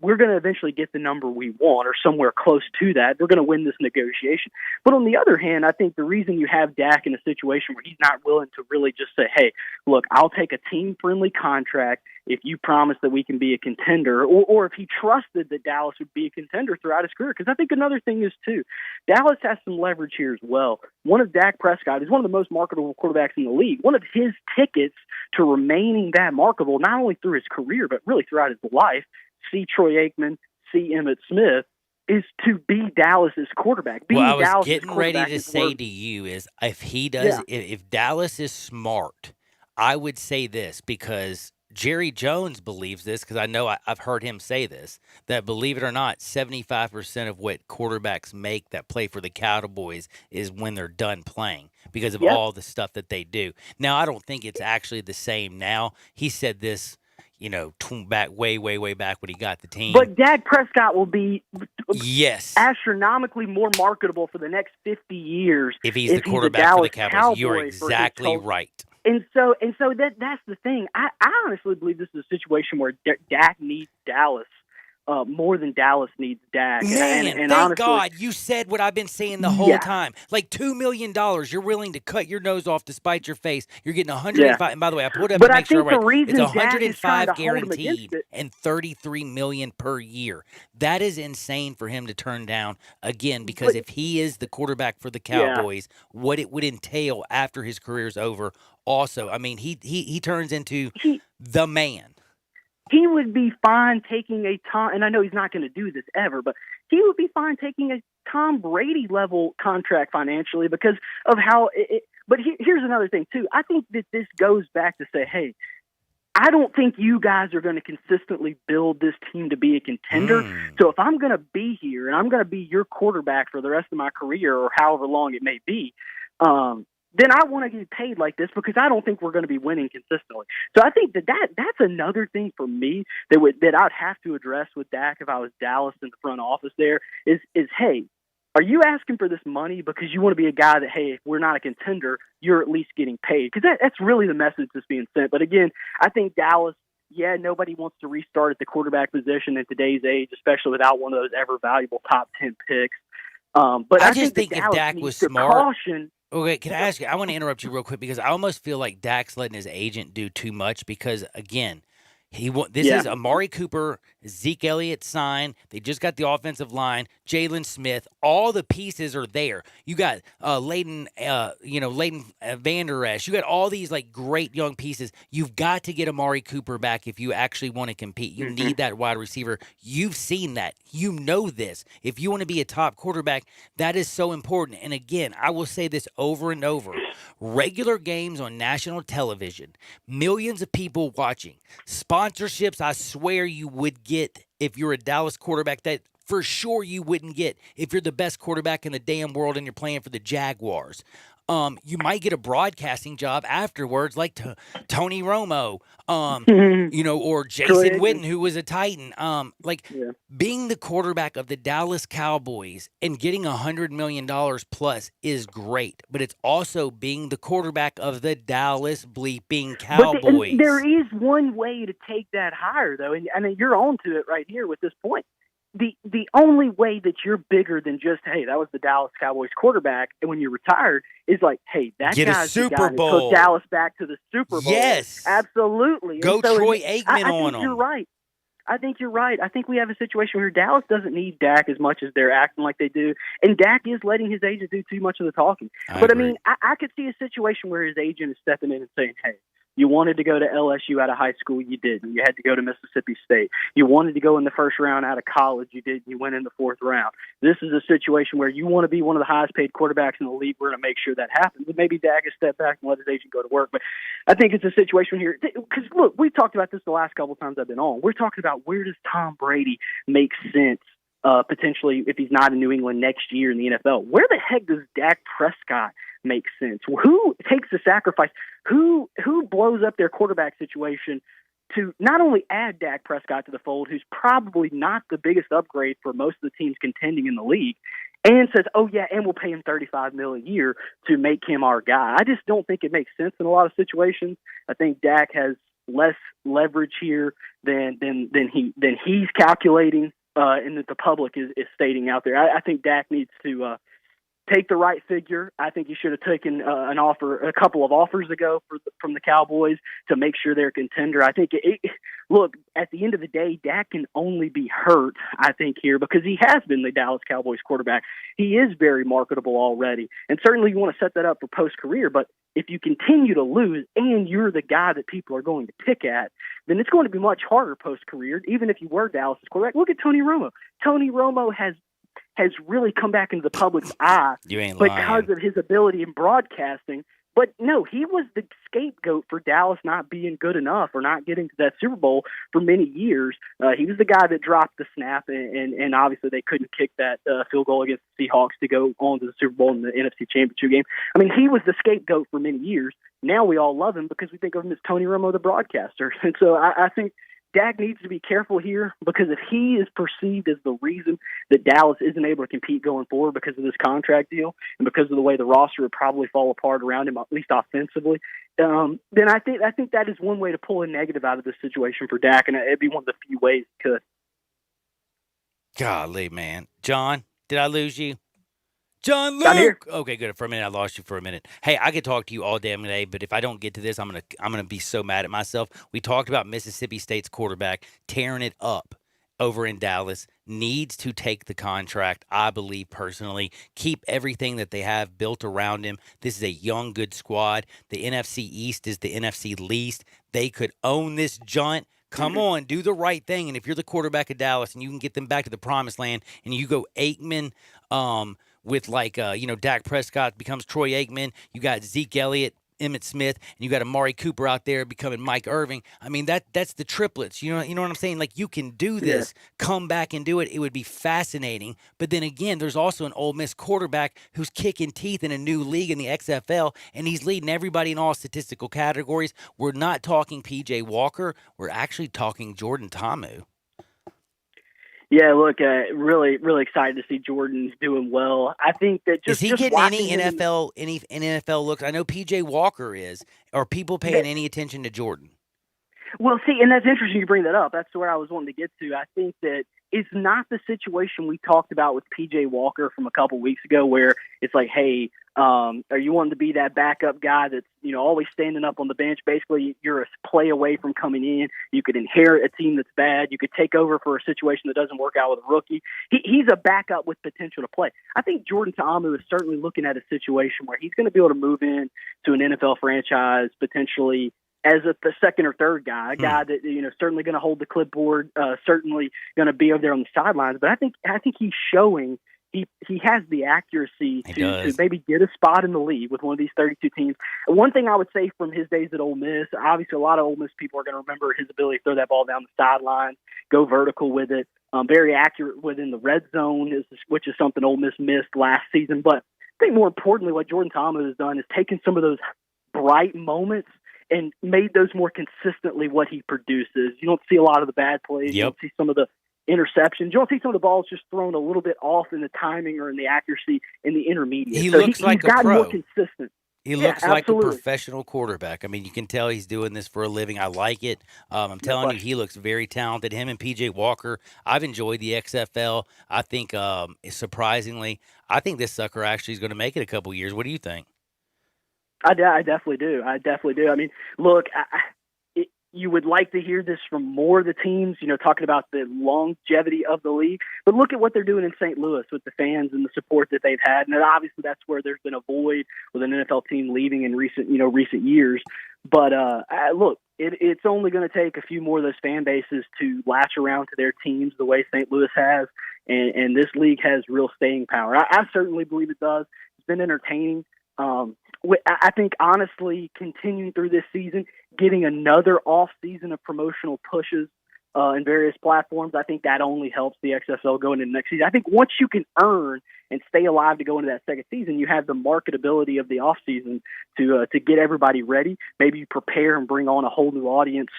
M: We're going to eventually get the number we want or somewhere close to that. We're going to win this negotiation. But on the other hand, I think the reason you have Dak in a situation where he's not willing to really just say, hey, look, I'll take a team-friendly contract if you promise that we can be a contender, or if he trusted that Dallas would be a contender throughout his career. Because I think another thing is, too, Dallas has some leverage here as well. One of Dak Prescott is one of the most marketable quarterbacks in the league. One of his tickets to remaining that marketable, not only through his career, but really throughout his life, see Troy Aikman, see Emmitt Smith, is to be Dallas's quarterback.
E: Well, I was getting ready to say to you is if Dallas is smart, I would say this because Jerry Jones believes this because I know I've heard him say this, that believe it or not, 75% of what quarterbacks make that play for the Cowboys is when they're done playing because of all the stuff that they do. Now, I don't think it's actually the same now. He said this back way back when he got the team.
M: But Dak Prescott will be astronomically more marketable for the next 50 years
E: if he's the quarterback for the Cowboys. You're exactly right.
M: And so that's the thing. I honestly believe this is a situation where Dak needs Dallas more than Dallas needs Dak.
E: Man,
M: and
E: thank
M: honestly,
E: God you said what I've been saying the whole time. Like $2 million, you're willing to cut your nose off to spite your face. You're getting 105. And by the way, I pulled up to make sure I'm right. It's 105 guaranteed and $33 million per year. That is insane for him to turn down again. Because if he is the quarterback for the Cowboys, what it would entail after his career's over. Also, I mean, he turns into the man.
M: he would be fine taking a Tom, and I know he's not going to do this ever, but he would be fine taking a Tom Brady level contract financially because of how but here's another thing too. I think that this goes back to say, hey, I don't think you guys are going to consistently build this team to be a contender. So if I'm going to be here and I'm going to be your quarterback for the rest of my career or however long it may be, then I want to get paid like this because I don't think we're going to be winning consistently. So I think that's another thing for me that I'd have to address with Dak if I was Dallas in the front office there is hey, are you asking for this money because you want to be a guy that, hey, if we're not a contender, you're at least getting paid? Because that's really the message that's being sent. But again, I think Dallas, nobody wants to restart at the quarterback position in today's age, especially without one of those ever valuable top 10 picks. But
E: I just think if Dak was smart.
M: Caution.
E: Okay, can I ask you? I want to interrupt you real quick because I almost feel like Dak's letting his agent do too much because, again, this is Amari Cooper, Zeke Elliott signed. They just got the offensive line, Jalen Smith. All the pieces are there. You got Leighton Vander Esch. You got all these like great young pieces. You've got to get Amari Cooper back if you actually want to compete. You need that wide receiver. You've seen that. You know this. If you want to be a top quarterback, that is so important. And again, I will say this over and over. Regular games on national television, millions of people watching, sponsorships I swear you would get if you're a Dallas quarterback that for sure you wouldn't get if you're the best quarterback in the damn world and you're playing for the Jaguars. You might get a broadcasting job afterwards, like Tony Romo, or Jason Witten, who was a Titan. Being the quarterback of the Dallas Cowboys and getting $100 million plus is great, but it's also being the quarterback of the Dallas bleeping Cowboys.
M: But there is one way to take that higher, though, and you're on to it right here with this point. The only way that you're bigger than just, hey, that was the Dallas Cowboys quarterback, and when you're retired, is like, hey, that guy's the guy that took Dallas back to the Super Bowl.
E: Yes.
M: Absolutely.
E: Go Troy Aikman on him.
M: You're right. I think you're right. I think we have a situation where Dallas doesn't need Dak as much as they're acting like they do, and Dak is letting his agent do too much of the talking. I mean, I could see a situation where his agent is stepping in and saying, hey, you wanted to go to LSU out of high school, you didn't. You had to go to Mississippi State. You wanted to go in the first round out of college, you didn't. You went in the fourth round. This is a situation where you want to be one of the highest paid quarterbacks in the league. We're going to make sure that happens. And maybe Dak has stepped back and let his agent go to work. But I think it's a situation here. Because, look, we've talked about this the last couple of times I've been on. We're talking about where does Tom Brady make sense potentially if he's not in New England next year in the NFL. Where the heck does Dak Prescott make sense? Who takes the sacrifice? Who blows up their quarterback situation to not only add Dak Prescott to the fold, who's probably not the biggest upgrade for most of the teams contending in the league, and says, oh, yeah, and we'll pay him $35 million a year to make him our guy. I just don't think it makes sense in a lot of situations. I think Dak has less leverage here than he's calculating and that the public is stating out there. I think Dak needs to take the right figure. I think he should have taken a couple of offers ago from the Cowboys to make sure they're a contender. I think, look, at the end of the day, Dak can only be hurt, I think, here because he has been the Dallas Cowboys quarterback. He is very marketable already, and certainly you want to set that up for post-career, but if you continue to lose and you're the guy that people are going to pick at, then it's going to be much harder post-career, even if you were Dallas' quarterback. Look at Tony Romo. Tony Romo has really come back into the public's eye because of his ability in broadcasting. But no, he was the scapegoat for Dallas not being good enough or not getting to that Super Bowl for many years. He was the guy that dropped the snap, and obviously they couldn't kick that field goal against the Seahawks to go on to the Super Bowl in the NFC Championship game. I mean, he was the scapegoat for many years. Now we all love him because we think of him as Tony Romo, the broadcaster. And so I think Dak needs to be careful here because if he is perceived as the reason that Dallas isn't able to compete going forward because of this contract deal and because of the way the roster would probably fall apart around him, at least offensively, then I think that is one way to pull a negative out of this situation for Dak, and it'd be one of the few ways it could.
E: Golly, man. John, did I lose you? John Luke.
M: I'm here.
E: Okay, good. For a minute, I lost you for a minute. Hey, I could talk to you all damn day, but if I don't get to this, I'm gonna be so mad at myself. We talked about Mississippi State's quarterback tearing it up over in Dallas. Needs to take the contract, I believe personally. Keep everything that they have built around him. This is a young, good squad. The NFC East is the NFC least. They could own this joint Come on, do the right thing. And if you're the quarterback of Dallas and you can get them back to the promised land and you go Aikman with Dak Prescott becomes Troy Aikman, you got Zeke Elliott, Emmitt Smith, and you got Amari Cooper out there becoming Mike Irving. I mean, that's the triplets. You know what I'm saying? Like, you can do this, come back and do it. It would be fascinating. But then again, there's also an Ole Miss quarterback who's kicking teeth in a new league in the XFL, and he's leading everybody in all statistical categories. We're not talking P.J. Walker. We're actually talking Jordan Ta'amu.
M: Yeah, look, really, really excited to see Jordan doing well. I think that
E: is he getting any NFL looks? I know P.J. Walker is. Are people paying any attention to Jordan?
M: Well, see, and that's interesting you bring that up. That's where I was wanting to get to. I think that it's not the situation we talked about with P.J. Walker from a couple weeks ago where it's like, hey, are you wanting to be that backup guy that's, always standing up on the bench? Basically, you're a play away from coming in. You could inherit a team that's bad. You could take over for a situation that doesn't work out with a rookie. He's a backup with potential to play. I think Jordan Ta'amu is certainly looking at a situation where he's going to be able to move in to an NFL franchise potentially as the second or third guy, a guy that, certainly going to hold the clipboard, certainly going to be over there on the sidelines. But I think he's showing he has the accuracy to maybe get a spot in the league with one of these 32 teams. One thing I would say from his days at Ole Miss, obviously a lot of Ole Miss people are going to remember his ability to throw that ball down the sideline, go vertical with it, very accurate within the red zone, which is something Ole Miss missed last season. But I think more importantly, what Jordan Ta'amu has done is taken some of those bright moments and made those more consistently what he produces. You don't see a lot of the bad plays. You don't see some of the interceptions. You don't see some of the balls just thrown a little bit off in the timing or in the accuracy in the intermediate.
E: He looks like
M: he's gotten
E: a pro.
M: More consistent.
E: He looks like a professional quarterback. I mean, you can tell he's doing this for a living. I like it. I'm telling you, he looks very talented. Him and P.J. Walker, I've enjoyed the XFL. I think, surprisingly, I think this sucker actually is going to make it a couple years. What do you think?
M: I definitely do. I mean, look, you would like to hear this from more of the teams, talking about the longevity of the league. But look at what they're doing in St. Louis with the fans and the support that they've had. And obviously that's where there's been a void with an NFL team leaving in recent years. But look, it's only going to take a few more of those fan bases to latch around to their teams the way St. Louis has. And this league has real staying power. I certainly believe it does. It's been entertaining. I think, honestly, continuing through this season, getting another off season of promotional pushes in various platforms, I think that only helps the XFL going into next season. I think once you can earn and stay alive to go into that second season, you have the marketability of the off season to get everybody ready. Maybe you prepare and bring on a whole new audience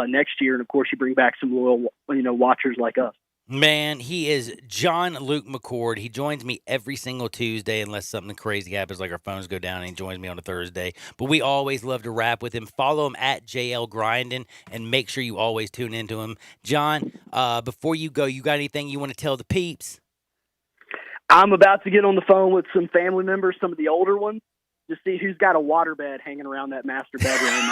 M: next year, and of course you bring back some loyal watchers like us.
E: Man, he is John Luke McCord. He joins me every single Tuesday unless something crazy happens, like our phones go down, and he joins me on a Thursday. But we always love to rap with him. Follow him at JL Grindin, and make sure you always tune into him. John, before you go, you got anything you want to tell the peeps?
M: I'm about to get on the phone with some family members, some of the older ones, to see who's got a waterbed hanging around that master bedroom.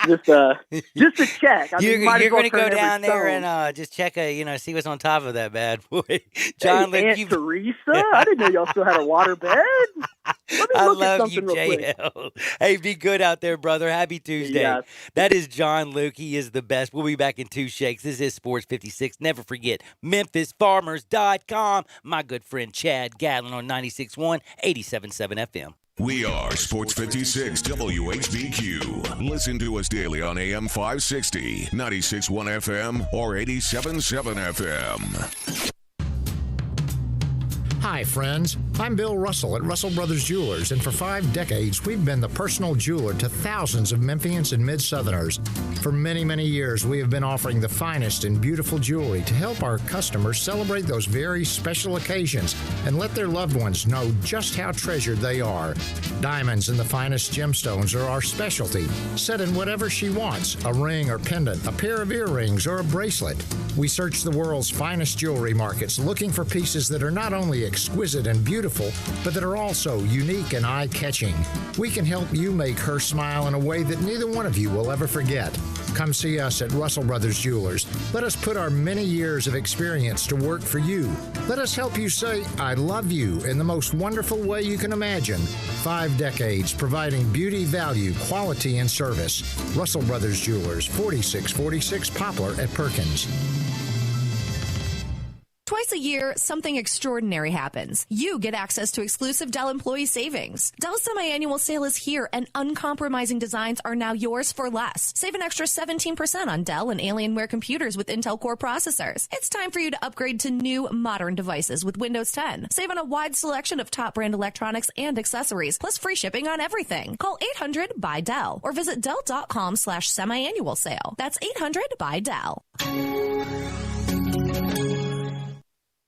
M: Just to check.
E: You're going to go down there and just check, see what's on top of that bad boy. John,
M: hey, Aunt Teresa? I didn't know y'all still had a waterbed.
E: I love you, JL. Hey, be good out there, brother. Happy Tuesday. Yes. That is John Luke. He is the best. We'll be back in 2 shakes. This is Sports 56. Never forget, MemphisFarmers.com. My good friend Chad Gatlin on 96.1, 87.7 FM.
B: We are Sports 56 WHBQ. Listen to us daily on AM 560, 96.1 FM, or 87.7 FM.
N: Hi, friends. I'm Bill Russell at Russell Brothers Jewelers, and for 5 decades, we've been the personal jeweler to thousands of Memphians and Mid-Southerners. For many, many years, we have been offering the finest and beautiful jewelry to help our customers celebrate those very special occasions and let their loved ones know just how treasured they are. Diamonds and the finest gemstones are our specialty, set in whatever she wants, a ring or pendant, a pair of earrings, or a bracelet. We search the world's finest jewelry markets looking for pieces that are not only exquisite and beautiful, but that are also unique and eye-catching. We can help you make her smile in a way that neither one of you will ever forget. Come see us at Russell Brothers Jewelers. Let us put our many years of experience to work for you. Let us help you say, I love you in the most wonderful way you can imagine. 5 decades providing beauty, value, quality, and service. Russell Brothers Jewelers, 4646 Poplar at Perkins.
O: Twice a year, something extraordinary happens. You get access to exclusive Dell employee savings. Dell's semi-annual sale is here, and uncompromising designs are now yours for less. Save an extra 17% on Dell and Alienware computers with Intel Core processors. It's time for you to upgrade to new, modern devices with Windows 10. Save on a wide selection of top brand electronics and accessories, plus free shipping on everything. Call 800-BUY-DELL or visit Dell.com/semi-annual sale. That's 800-BUY-DELL.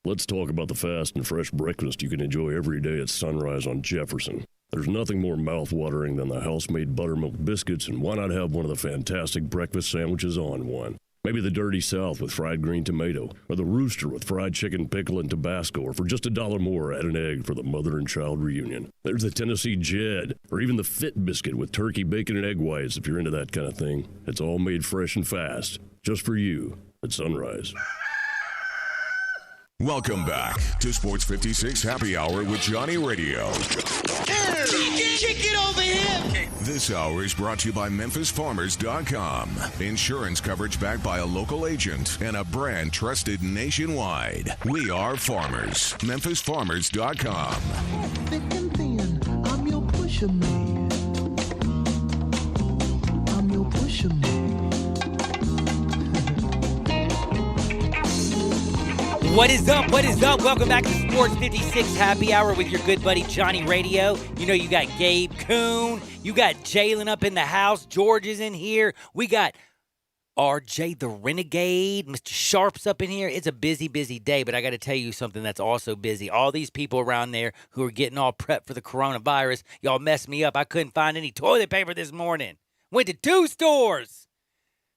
P: Let's talk about the fast and fresh breakfast you can enjoy every day at Sunrise on Jefferson. There's nothing more mouth-watering than the house-made buttermilk biscuits, and why not have one of the fantastic breakfast sandwiches on one? Maybe the Dirty South with fried green tomato, or the Rooster with fried chicken, pickle, and Tabasco, or for just $1 more, add an egg for the mother and child reunion. There's the Tennessee Jed, or even the Fit Biscuit with turkey, bacon, and egg whites if you're into that kind of thing. It's all made fresh and fast, just for you at Sunrise.
B: Welcome back to Sports 56 Happy Hour with Johnny Radio.
C: Kick it over here.
B: This hour is brought to you by MemphisFarmers.com. Insurance coverage backed by a local agent and a brand trusted nationwide. We are farmers. MemphisFarmers.com.
K: Thick and thin, I'm your pusher man. I'm your pusher man.
E: What is up? What is up? Welcome back to Sports 56 Happy Hour with your good buddy Johnny Radio. You know you got Gabe Kuhn. You got Jalen up in the house. George is in here. We got RJ the Renegade. Mr. Sharp's up in here. It's a busy, busy day, but I got to tell you something that's also busy. All these people around there who are getting all prepped for the coronavirus, y'all messed me up. I couldn't find any toilet paper this morning. Went to 2 stores.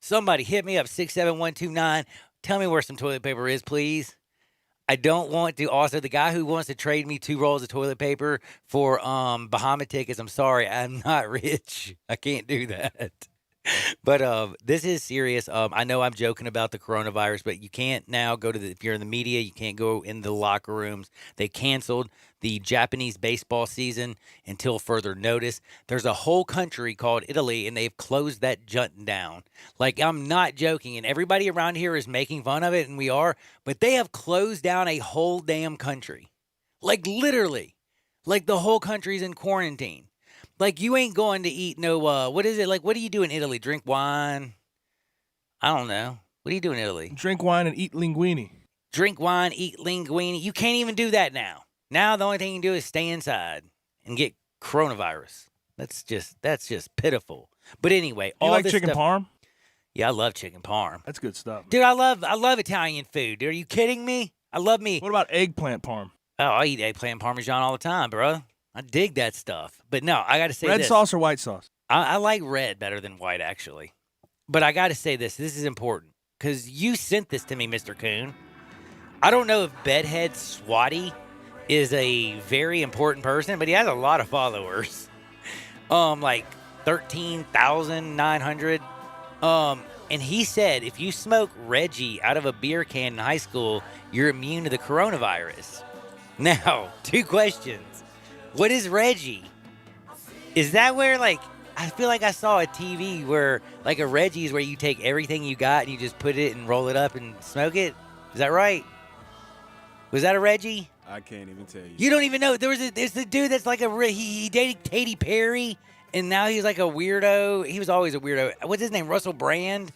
E: Somebody hit me up, 67129. Tell me where some toilet paper is, please. I don't want to. Also, the guy who wants to trade me 2 rolls of toilet paper for Bahama tickets, I'm sorry, I'm not rich. I can't do that. But this is serious. I know I'm joking about the coronavirus, but you can't now go to if you're in the media, you can't go in the locker rooms. They canceled the Japanese baseball season until further notice. There's a whole country called Italy, and they've closed that junk down. Like, I'm not joking, and everybody around here is making fun of it, and we are, but they have closed down a whole damn country. Like, literally. Like, the whole country's in quarantine. Like, you ain't going to eat no, what is it? Like, what do you do in Italy? Drink wine? I don't know. What do you do in Italy?
F: Drink wine and eat linguine.
E: Drink wine, eat linguine. You can't even do that now. Now the only thing you can do is stay inside and get coronavirus. That's just pitiful. But anyway,
F: You
E: all
F: like
E: this
F: chicken
E: stuff,
F: parm?
E: Yeah, I love chicken parm.
F: That's good stuff.
E: Dude, I love Italian food. Dude, are you kidding me? I love me.
F: What about eggplant parm?
E: Oh, I eat eggplant parmesan all the time, bro. I dig that stuff. But no, I got to say
F: Red
E: this.
F: sauce or white sauce?
E: I like red better than white, actually. But I got to say this. This is important because you sent this to me, Mr. Kuhn. I don't know if Bedhead Swatty is a very important person, but he has a lot of followers. Like 13,900. And he said if you smoke Reggie out of a beer can in high school, you're immune to the coronavirus. Now, 2 questions. What is Reggie? Is that where, like, I feel like I saw a TV where, like, a Reggie is where you take everything you got and you just put it and roll it up and smoke it? Is that right? Was that a Reggie?
L: I can't even tell you.
E: You don't even know. There's the dude that's like he dated Katy Perry, and now he's like a weirdo. He was always a weirdo. What's his name? Russell Brand?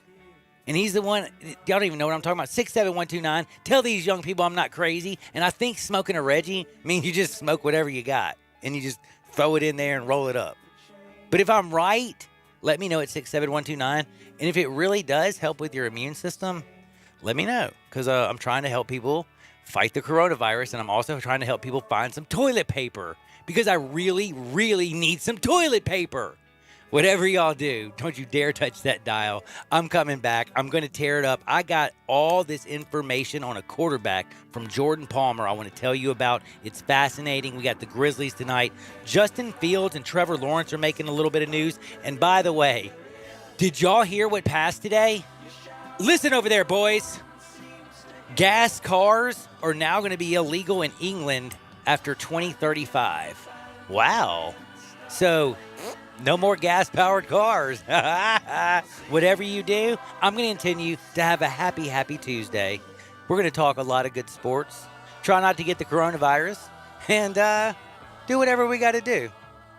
E: And he's the one, y'all don't even know what I'm talking about. 67129. Tell these young people I'm not crazy. And I think smoking a Reggie means you just smoke whatever you got. And you just throw it in there and roll it up. But if I'm right, let me know at 67129. And if it really does help with your immune system, let me know. Because I'm trying to help people fight the coronavirus. And I'm also trying to help people find some toilet paper. Because I really, really need some toilet paper. Whatever y'all do, don't you dare touch that dial. I'm coming back. I'm going to tear it up. I got all this information on a quarterback from Jordan Palmer I want to tell you about. It's fascinating. We got the Grizzlies tonight. Justin Fields and Trevor Lawrence are making a little bit of news. And by the way, Did y'all hear what passed today? Listen over there, boys. Gas cars are now going to be illegal in England after 2035. Wow. So, no more gas-powered cars. Whatever you do, I'm going to continue to have a happy, happy Tuesday. We're going to talk a lot of good sports. Try not to get the coronavirus. And do whatever we got to do.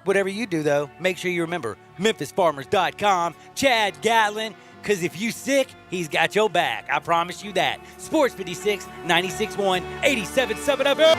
E: Whatever you do, though, make sure you remember MemphisFarmers.com, Chad Gatlin, because if you sick, he's got your back. I promise you that. Sports 56, 96.1, 87.7 FM.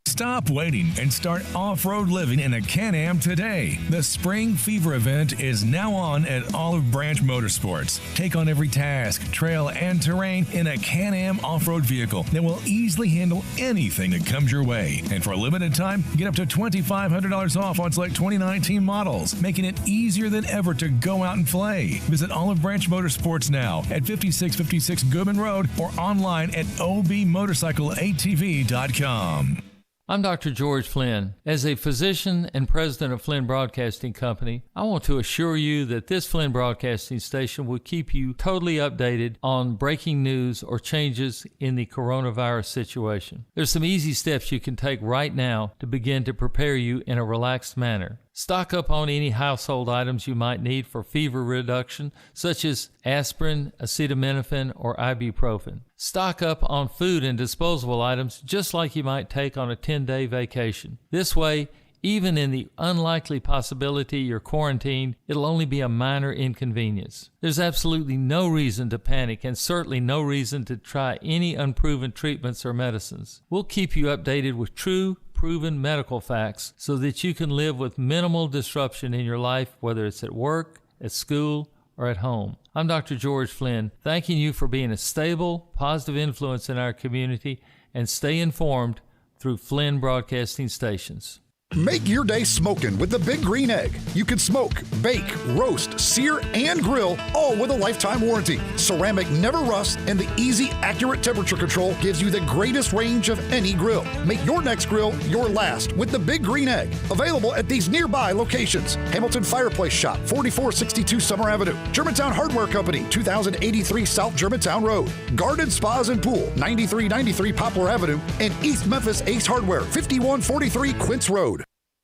Q: Stop waiting and start off-road living in a Can-Am today. The Spring Fever event is now on at Olive Branch Motorsports. Take on every task, trail, and terrain in a Can-Am off-road vehicle that will easily handle anything that comes your way. And for a limited time, get up to $2,500 off on select 2019 models, making it easier than ever to go out and play. Visit Olive Branch Motorsports now at 5656 Goodman Road or online at obmotorcycleatv.com.
R: I'm Dr. George Flynn. As a physician and president of Flynn Broadcasting Company, I want to assure you that this Flynn Broadcasting station will keep you totally updated on breaking news or changes in the coronavirus situation. There's some easy steps you can take right now to begin to prepare you in a relaxed manner. Stock up on any household items you might need for fever reduction, such as aspirin, acetaminophen, or ibuprofen. Stock up on food and disposable items just like you might take on a 10-day vacation. This way, even in the unlikely possibility you're quarantined, it'll only be a minor inconvenience. There's absolutely no reason to panic and certainly no reason to try any unproven treatments or medicines. We'll keep you updated with true, proven medical facts so that you can live with minimal disruption in your life, whether it's at work, at school, or at home. I'm Dr. George Flynn, thanking you for being a stable, positive influence in our community, and stay informed through Flynn Broadcasting Stations.
H: Make your day smoking with the Big Green Egg. You can smoke, bake, roast, sear, and grill, all with a lifetime warranty. Ceramic never rusts, and the easy, accurate temperature control gives you the greatest range of any grill. Make your next grill your last with the Big Green Egg. Available at these nearby locations: Hamilton Fireplace Shop, 4462 Summer Avenue; Germantown Hardware Company, 2083 South Germantown Road; Garden Spas and Pool, 9393 Poplar Avenue; and East Memphis Ace Hardware, 5143 Quince Road.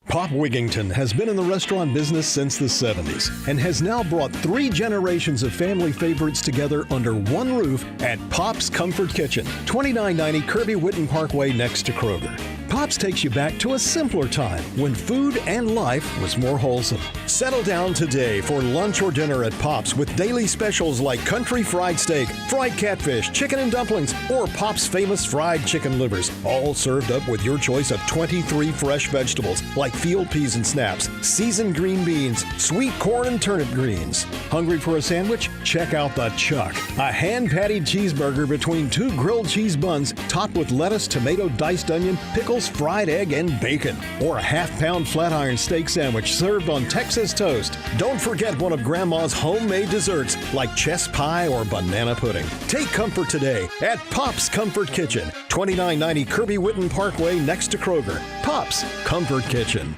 S: Pop Wigington has been in the restaurant business since the 70s and has now brought 3 generations of family favorites together under one roof at Pop's Comfort Kitchen, 2990 Kirby Whitten Parkway next to Kroger. Pop's takes you back to a simpler time when food and life was more wholesome. Settle down today for lunch or dinner at Pop's with daily specials like country fried steak, fried catfish, chicken and dumplings, or Pop's famous fried chicken livers, all served up with your choice of 23 fresh vegetables like field peas and snaps, seasoned green beans, sweet corn and turnip greens. Hungry for a sandwich? Check out the Chuck, a hand-patted cheeseburger between 2 grilled cheese buns topped with lettuce, tomato, diced onion, pickles, fried egg, and bacon. Or a half-pound flat iron steak sandwich served on Texas toast. Don't forget one of Grandma's homemade desserts like chess pie or banana pudding. Take comfort today at Pop's Comfort Kitchen, 2990 Kirby Whitten Parkway next to Kroger. Pop's Comfort Kitchen.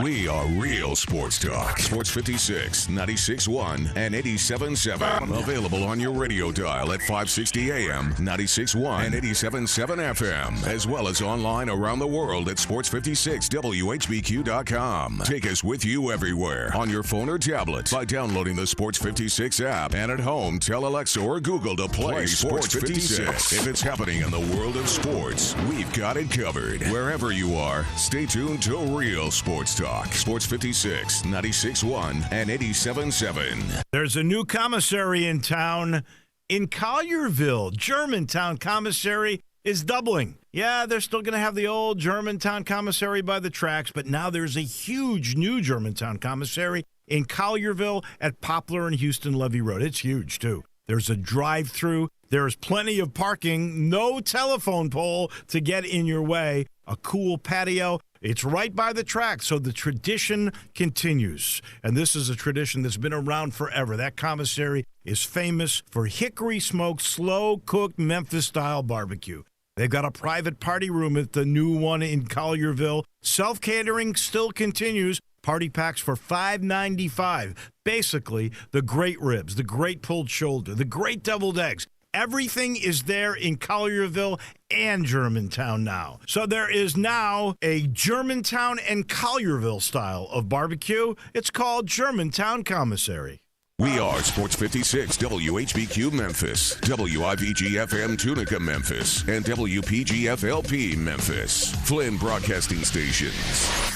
B: We are real sports talk. Sports 56, 96.1, and 87.7. Available on your radio dial at 560 AM, 96.1, and 87.7 FM, as well as online around the world at sports56whbq.com. Take us with you everywhere on your phone or tablet by downloading the Sports 56 app, and at home, tell Alexa or Google to play Sports 56. If it's happening in the world of sports, we've got it covered. Wherever you are, stay tuned to Real Sports Talk. Sports 56, 96.1, and 87.7.
T: There's a new commissary in town. In Collierville, Germantown Commissary is doubling. Yeah, they're still going to have the old Germantown Commissary by the tracks, but now there's a huge new Germantown Commissary in Collierville at Poplar and Houston Levee Road. It's huge, too. There's a drive-through. There's plenty of parking. No telephone pole to get in your way. A cool patio. It's right by the track, so the tradition continues. And this is a tradition that's been around forever. That commissary is famous for hickory-smoked, slow-cooked Memphis-style barbecue. They've got a private party room at the new one in Collierville. Self-catering still continues. Party packs for $5.95. Basically, the great ribs, the great pulled shoulder, the great deviled eggs. Everything is there in Collierville and Germantown now. So there is now a Germantown and Collierville style of barbecue. It's called Germantown Commissary.
B: We are Sports 56, WHBQ Memphis, WIVG-FM Tunica Memphis, and WPG-FLP Memphis, Flynn Broadcasting Stations.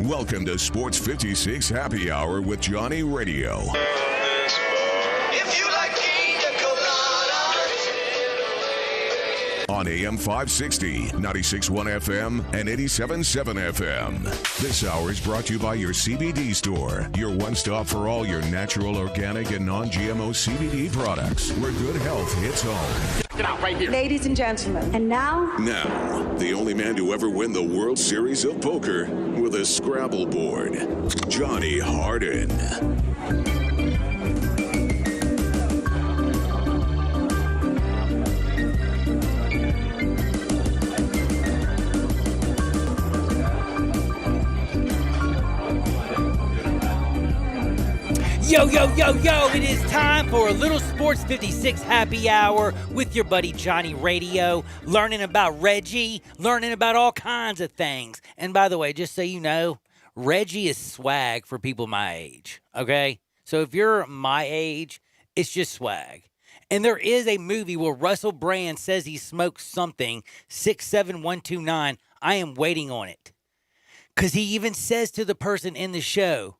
B: Welcome to Sports 56 Happy Hour with Johnny Radio.
C: If you like pina coladas.
B: On AM 560, 96.1 FM, and 87.7 FM. This hour is brought to you by your CBD store, your one-stop for all your natural, organic, and non-GMO CBD products, where good health hits home.
D: Get out right here. Ladies and gentlemen, and now,
B: the only man to ever win the World Series of Poker with a Scrabble board, Johnny Hardin.
E: Yo, yo, yo, yo, it is time for a little Sports 56 happy hour with your buddy Johnny Radio, learning about Reggie, learning about all kinds of things. And by the way, just so you know, Reggie is swag for people my age, okay? So if you're my age, it's just swag. And there is a movie where Russell Brand says he smokes something, 67129. I am waiting on it. Because he even says to the person in the show,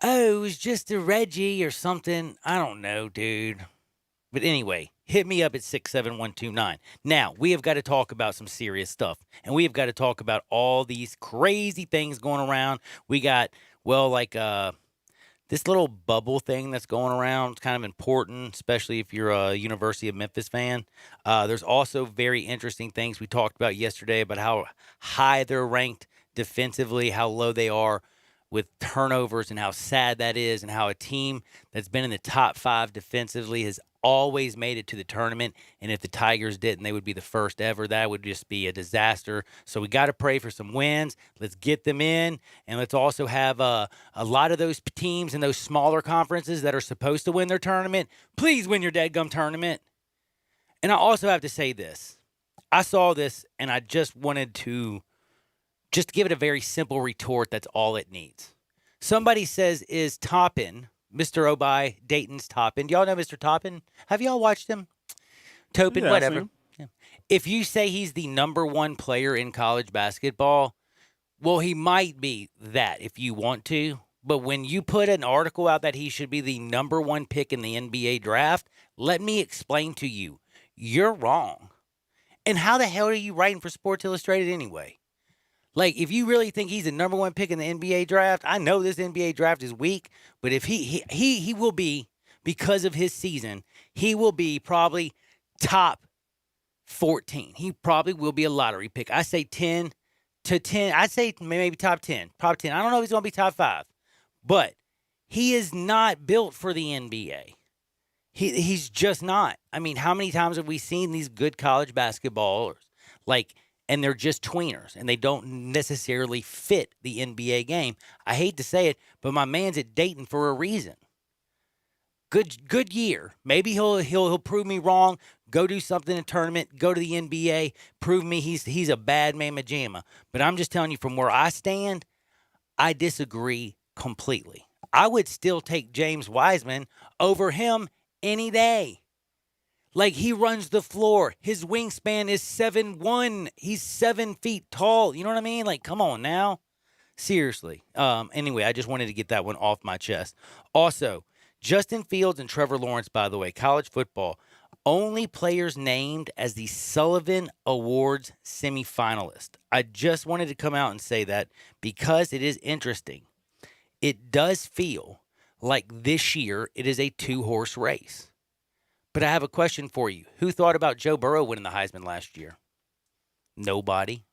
E: oh, it was just a Reggie or something. I don't know, dude. But anyway, hit me up at 67129. Now, we have got to talk about some serious stuff. And we have got to talk about all these crazy things going around. We got, well, like this little bubble thing that's going around. It's kind of important, especially if you're a University of Memphis fan. There's also very interesting things we talked about yesterday about how high they're ranked defensively, how low they are with turnovers, and how sad that is, and how a team that's been in the top 5 defensively has always made it to the tournament. And if the Tigers didn't, they would be the first ever. That would just be a disaster. So we got to pray for some wins. Let's get them in. And let's also have a lot of those teams in those smaller conferences that are supposed to win their tournament, please win your dadgum tournament. And I also have to say this. I saw this, and I just wanted to just give it a very simple retort. That's all it needs. Somebody says, is Toppin, Mr. Obi Dayton's Toppin? Do y'all know Mr. Toppin? Have y'all watched him? Topin, whatever. Yeah. If you say he's the number 1 player in college basketball, well, he might be that if you want to. But when you put an article out that he should be the number 1 pick in the NBA draft, let me explain to you, you're wrong. And how the hell are you writing for Sports Illustrated anyway? Like, if you really think he's the number 1 pick in the NBA draft, I know this NBA draft is weak, but if he will be, because of his season, he will be probably top 14. He probably will be a lottery pick. I say 10 to 10. I'd say maybe top 10. Top 10. I don't know if he's going to be top 5, but he is not built for the NBA. He's just not. I mean, how many times have we seen these good college basketballers, and they're just tweeners, and they don't necessarily fit the NBA game? I hate to say it, but my man's at Dayton for a reason. Good year. Maybe he'll prove me wrong, go do something in a tournament, go to the NBA, prove me he's a bad man majama. But I'm just telling you, from where I stand, I disagree completely. I would still take James Wiseman over him any day. Like, he runs the floor. His wingspan is 7'1". He's 7 feet tall. You know what I mean? Like, come on now. Seriously. Anyway, I just wanted to get that one off my chest. Also, Justin Fields and Trevor Lawrence, by the way, college football, only players named as the Sullivan Awards semifinalist. I just wanted to come out and say that because it is interesting. It does feel like this year it is a 2-horse race. But I have a question for you. Who thought about Joe Burrow winning the Heisman last year? Nobody.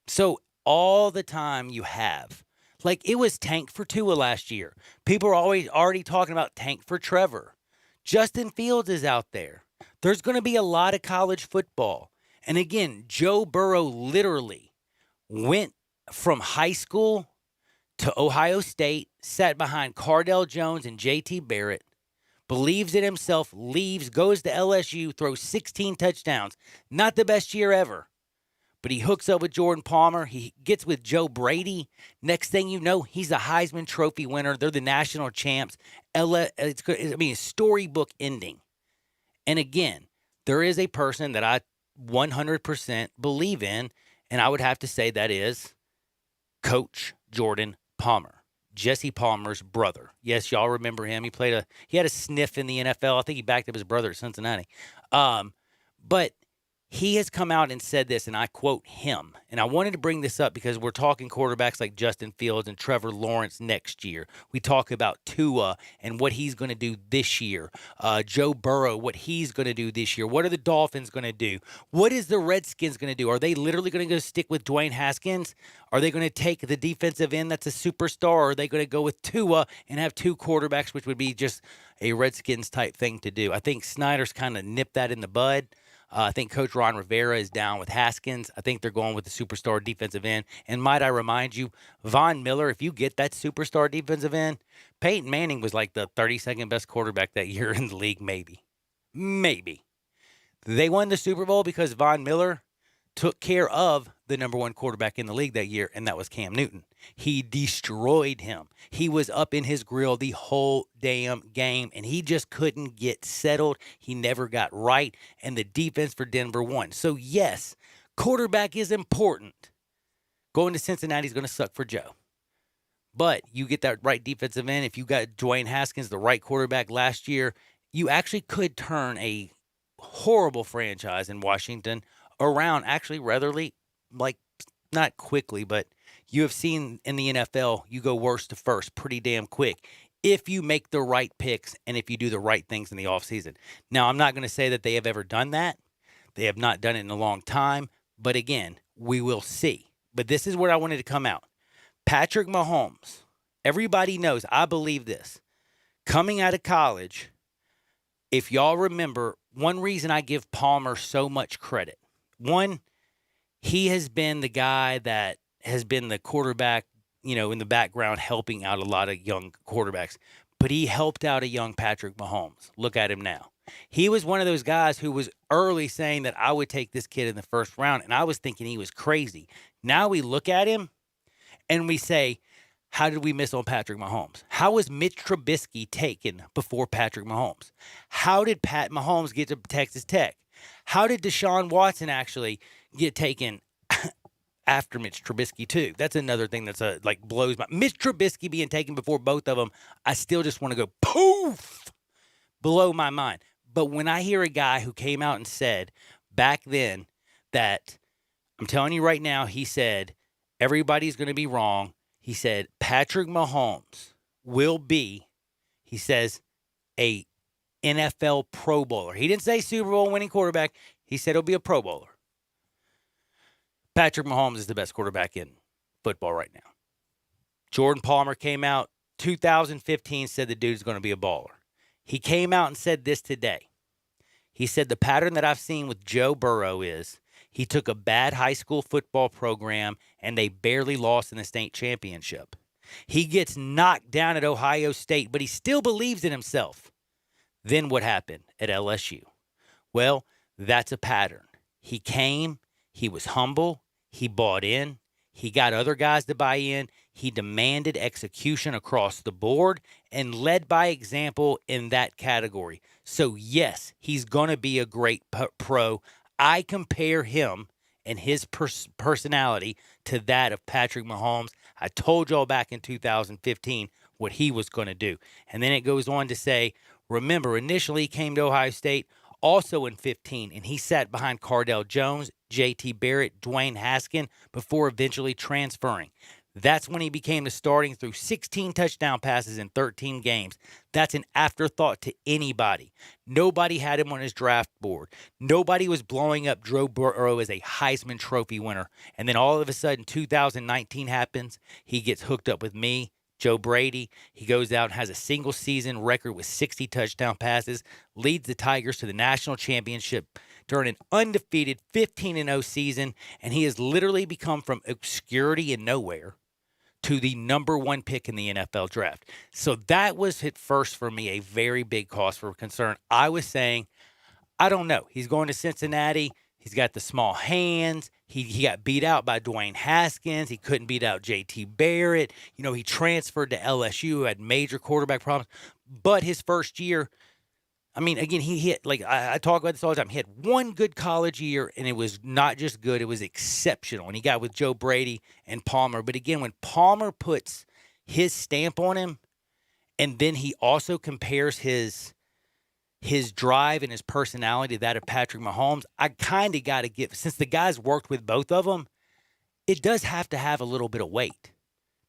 E: So all the time you have, like, it was tank for Tua last year. People are already talking about tank for Trevor. Justin Fields is out there. There's going to be a lot of college football. And again, Joe Burrow literally went from high school to Ohio State, sat behind Cardell Jones and J.T. Barrett, believes in himself, leaves, goes to LSU, throws 16 touchdowns. Not the best year ever. But he hooks up with Jordan Palmer. He gets with Joe Brady. Next thing you know, he's a Heisman Trophy winner. They're the national champs. It's storybook ending. And again, there is a person that I 100% believe in, and I would have to say that is Coach Jordan Palmer. Jesse Palmer's brother. Yes, y'all remember him. He had a sniff in the NFL. I think he backed up his brother at Cincinnati. But he has come out and said this, and I quote him. And I wanted to bring this up because we're talking quarterbacks like Justin Fields and Trevor Lawrence next year. We talk about Tua and what he's going to do this year. Joe Burrow, what he's going to do this year. What are the Dolphins going to do? What is the Redskins going to do? Are they literally going to go stick with Dwayne Haskins? Are they going to take the defensive end that's a superstar? Or are they going to go with Tua and have two quarterbacks, which would be just a Redskins type thing to do? I think Snyder's kind of nipped that in the bud. I think Coach Ron Rivera is down with Haskins. I think they're going with the superstar defensive end. And might I remind you, Von Miller, if you get that superstar defensive end, Peyton Manning was like the 32nd best quarterback that year in the league, maybe. Maybe. They won the Super Bowl because Von Miller took care of the number one quarterback in the league that year, and that was Cam Newton. He destroyed him. He was up in his grill the whole damn game, and he just couldn't get settled. He never got right, and the defense for Denver won. So, yes, quarterback is important. Going to Cincinnati is going to suck for Joe. But you get that right defensive end. If you got Dwayne Haskins, the right quarterback last year, you actually could turn a horrible franchise in Washington around actually ratherly, like not quickly, but you have seen in the NFL, you go worst to first pretty damn quick if you make the right picks and if you do the right things in the offseason. Now, I'm not going to say that they have ever done that. They have not done it in a long time. But again, we will see. But this is where I wanted to come out. Patrick Mahomes, everybody knows, I believe this. Coming out of college, if y'all remember, one reason I give Palmer so much credit. One, he has been the guy that has been the quarterback, in the background helping out a lot of young quarterbacks. But he helped out a young Patrick Mahomes. Look at him now. He was one of those guys who was early saying that I would take this kid in the first round, and I was thinking he was crazy. Now we look at him and we say, how did we miss on Patrick Mahomes? How was Mitch Trubisky taken before Patrick Mahomes? How did Pat Mahomes get to Texas Tech? How did Deshaun Watson actually get taken after Mitch Trubisky too? That's another thing that's blows my. Mitch Trubisky being taken before both of them, I still just want to go poof, blow my mind. But when I hear a guy who came out and said back then that, I'm telling you right now, he said everybody's going to be wrong. He said Patrick Mahomes will be, he says, a NFL Pro Bowler. He didn't say Super Bowl winning quarterback. He said he'll be a Pro Bowler. Patrick Mahomes is the best quarterback in football right now. Jordan Palmer came out 2015, said the dude's going to be a baller. He came out and said this today. He said the pattern that I've seen with Joe Burrow is he took a bad high school football program and they barely lost in the state championship. He gets knocked down at Ohio State, but he still believes in himself. Then what happened at LSU? Well, that's a pattern. He came, he was humble, he bought in, he got other guys to buy in, he demanded execution across the board, and led by example in that category. So yes, he's going to be a great pro. I compare him and his personality to that of Patrick Mahomes. I told y'all back in 2015 what he was going to do. And then it goes on to say, remember, initially he came to Ohio State also in 15, and he sat behind Cardell Jones, J.T. Barrett, Dwayne Haskins before eventually transferring. That's when he became the starting through 16 touchdown passes in 13 games. That's an afterthought to anybody. Nobody had him on his draft board. Nobody was blowing up Joe Burrow as a Heisman Trophy winner. And then all of a sudden, 2019 happens. He gets hooked up with me, Joe Brady. He goes out and has a single season record with 60 touchdown passes, leads the Tigers to the national championship during an undefeated 15-0 season, and he has literally become from obscurity and nowhere to the number 1 pick in the NFL draft. So that was at first for me a very big cause for concern. I was saying, I don't know. He's going to Cincinnati. He's got the small hands. He got beat out by Dwayne Haskins. He couldn't beat out J.T. Barrett. He transferred to LSU, had major quarterback problems. But his first year, again, he hit, I talk about this all the time. He had one good college year, and it was not just good. It was exceptional. And he got with Joe Brady and Palmer. But again, when Palmer puts his stamp on him, and then he also compares his drive and his personality to that of Patrick Mahomes, I kind of got to give, since the guys worked with both of them, it does have to have a little bit of weight.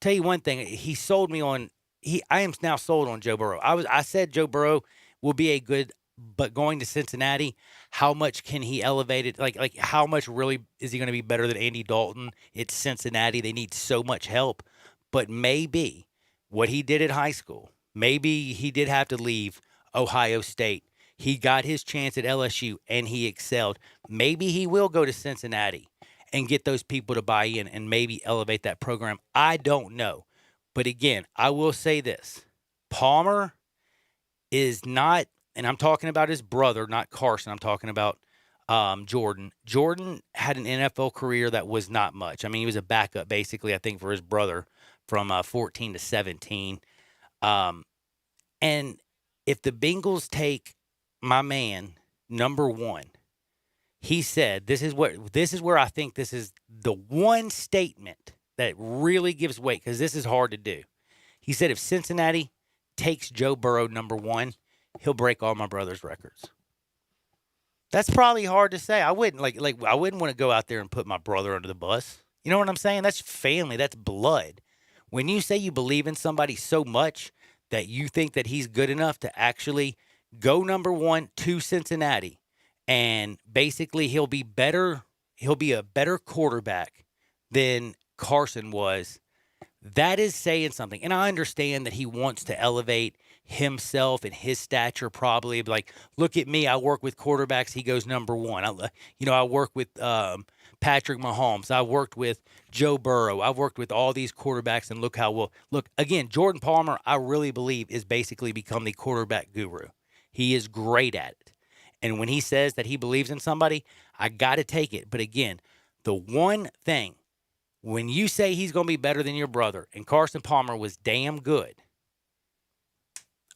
E: Tell you one thing, he sold me on, I am now sold on Joe Burrow. I said Joe Burrow will be a good, but going to Cincinnati, how much can he elevate it? Like how much really is he going to be better than Andy Dalton? It's Cincinnati. They need so much help. But maybe what he did at high school, maybe he did have to leave Ohio State. He got his chance at LSU, and he excelled. Maybe he will go to Cincinnati and get those people to buy in and maybe elevate that program. I don't know. But again, I will say this. Palmer is not, and I'm talking about his brother, not Carson. I'm talking about Jordan. Jordan had an NFL career that was not much. He was a backup, basically, I think, for his brother from 14 to 17. And if the Bengals take my man, number 1, he said, this is where I think this is the one statement that really gives weight, because this is hard to do. He said, if Cincinnati takes Joe Burrow number 1, he'll break all my brother's records. That's probably hard to say. I wouldn't I wouldn't want to go out there and put my brother under the bus. You know what I'm saying? That's family. That's blood. When you say you believe in somebody so much that you think that he's good enough to actually go number 1 to Cincinnati, and basically he'll be a better quarterback than Carson was, that is saying something. And I understand that he wants to elevate himself and his stature, probably like, look at me, I work with quarterbacks, he goes number 1. I work with Patrick Mahomes, I worked with Joe Burrow, I've worked with all these quarterbacks, and look how well. Look, again, Jordan Palmer, I really believe, is basically become the quarterback guru. He is great at it. And when he says that he believes in somebody, I got to take it. But again, the one thing, when you say he's going to be better than your brother, and Carson Palmer was damn good,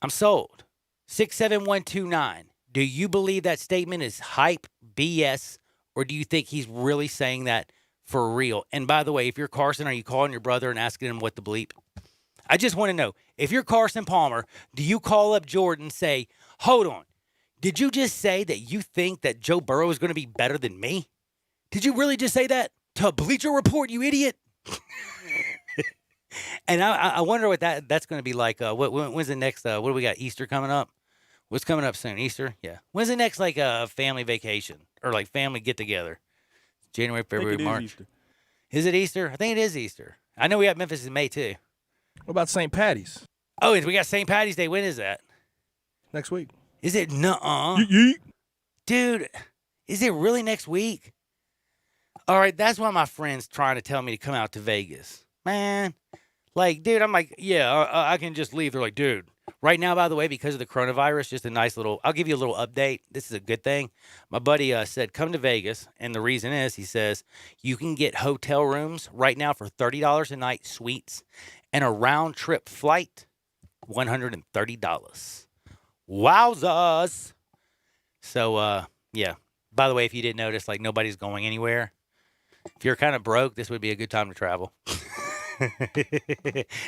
E: I'm sold. 67129. Do you believe that statement is hype, BS, or do you think he's really saying that for real? And by the way, if you're Carson, are you calling your brother and asking him what to bleep? I just want to know, if you're Carson Palmer, do you call up Jordan and say, hold on, did you just say that you think that Joe Burrow is going to be better than me? Did you really just say that? To Bleacher Report, you idiot. And I wonder what that's going to be like. When's the next, what do we got, Easter coming up? What's coming up soon? Easter? Yeah. When's the next, family vacation or, family get-together? January, February, March. Easter. Is it Easter? I think it is Easter. I know we got Memphis in May, too.
F: What about St. Patty's?
E: Oh, we got St. Patty's Day. When is that?
F: Next week.
E: Is it? Nuh-uh. Dude, is it really next week? All right, that's why my friend's trying to tell me to come out to Vegas. Man, dude, I'm like, yeah, I can just leave. They're like, dude, right now, by the way, because of the coronavirus, just a nice little, I'll give you a little update. This is a good thing. My buddy said, come to Vegas. And the reason is, he says, you can get hotel rooms right now for $30 a night, suites, and a round trip flight, $130. Wowzers. So, yeah. By the way, if you didn't notice, nobody's going anywhere. If you're kind of broke, this would be a good time to travel.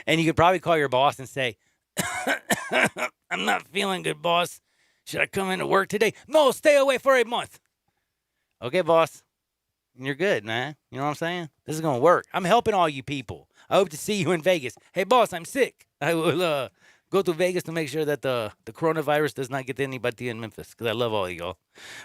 E: And you could probably call your boss and say, I'm not feeling good, boss. Should I come into work today? No, stay away for a month. Okay, boss. You're good, man. You know what I'm saying? This is going to work. I'm helping all you people. I hope to see you in Vegas. Hey, boss, I'm sick. I will go to Vegas to make sure that the coronavirus does not get to anybody in Memphis, because I love all of y'all.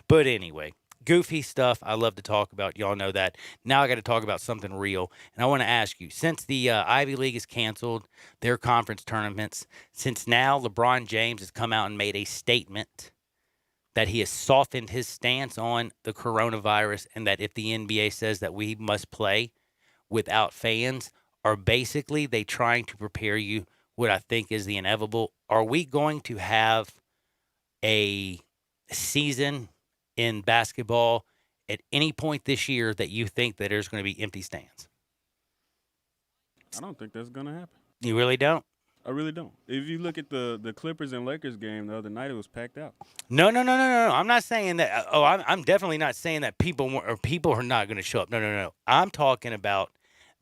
E: But anyway, goofy stuff I love to talk about. Y'all know that. Now I got to talk about something real. And I want to ask you, since the Ivy League has canceled their conference tournaments, since now LeBron James has come out and made a statement that he has softened his stance on the coronavirus, and that if the NBA says that we must play without fans, are basically they trying to prepare you what I think is the inevitable. Are we going to have a season in basketball at any point this year that you think that there's going to be empty stands?
L: I don't think that's gonna happen.
E: You really don't?
L: I really don't. If you look at the Clippers and Lakers game the other night, it was packed out.
E: No. I'm not saying that. Oh, I'm definitely not saying that people are not going to show up. No. I'm talking about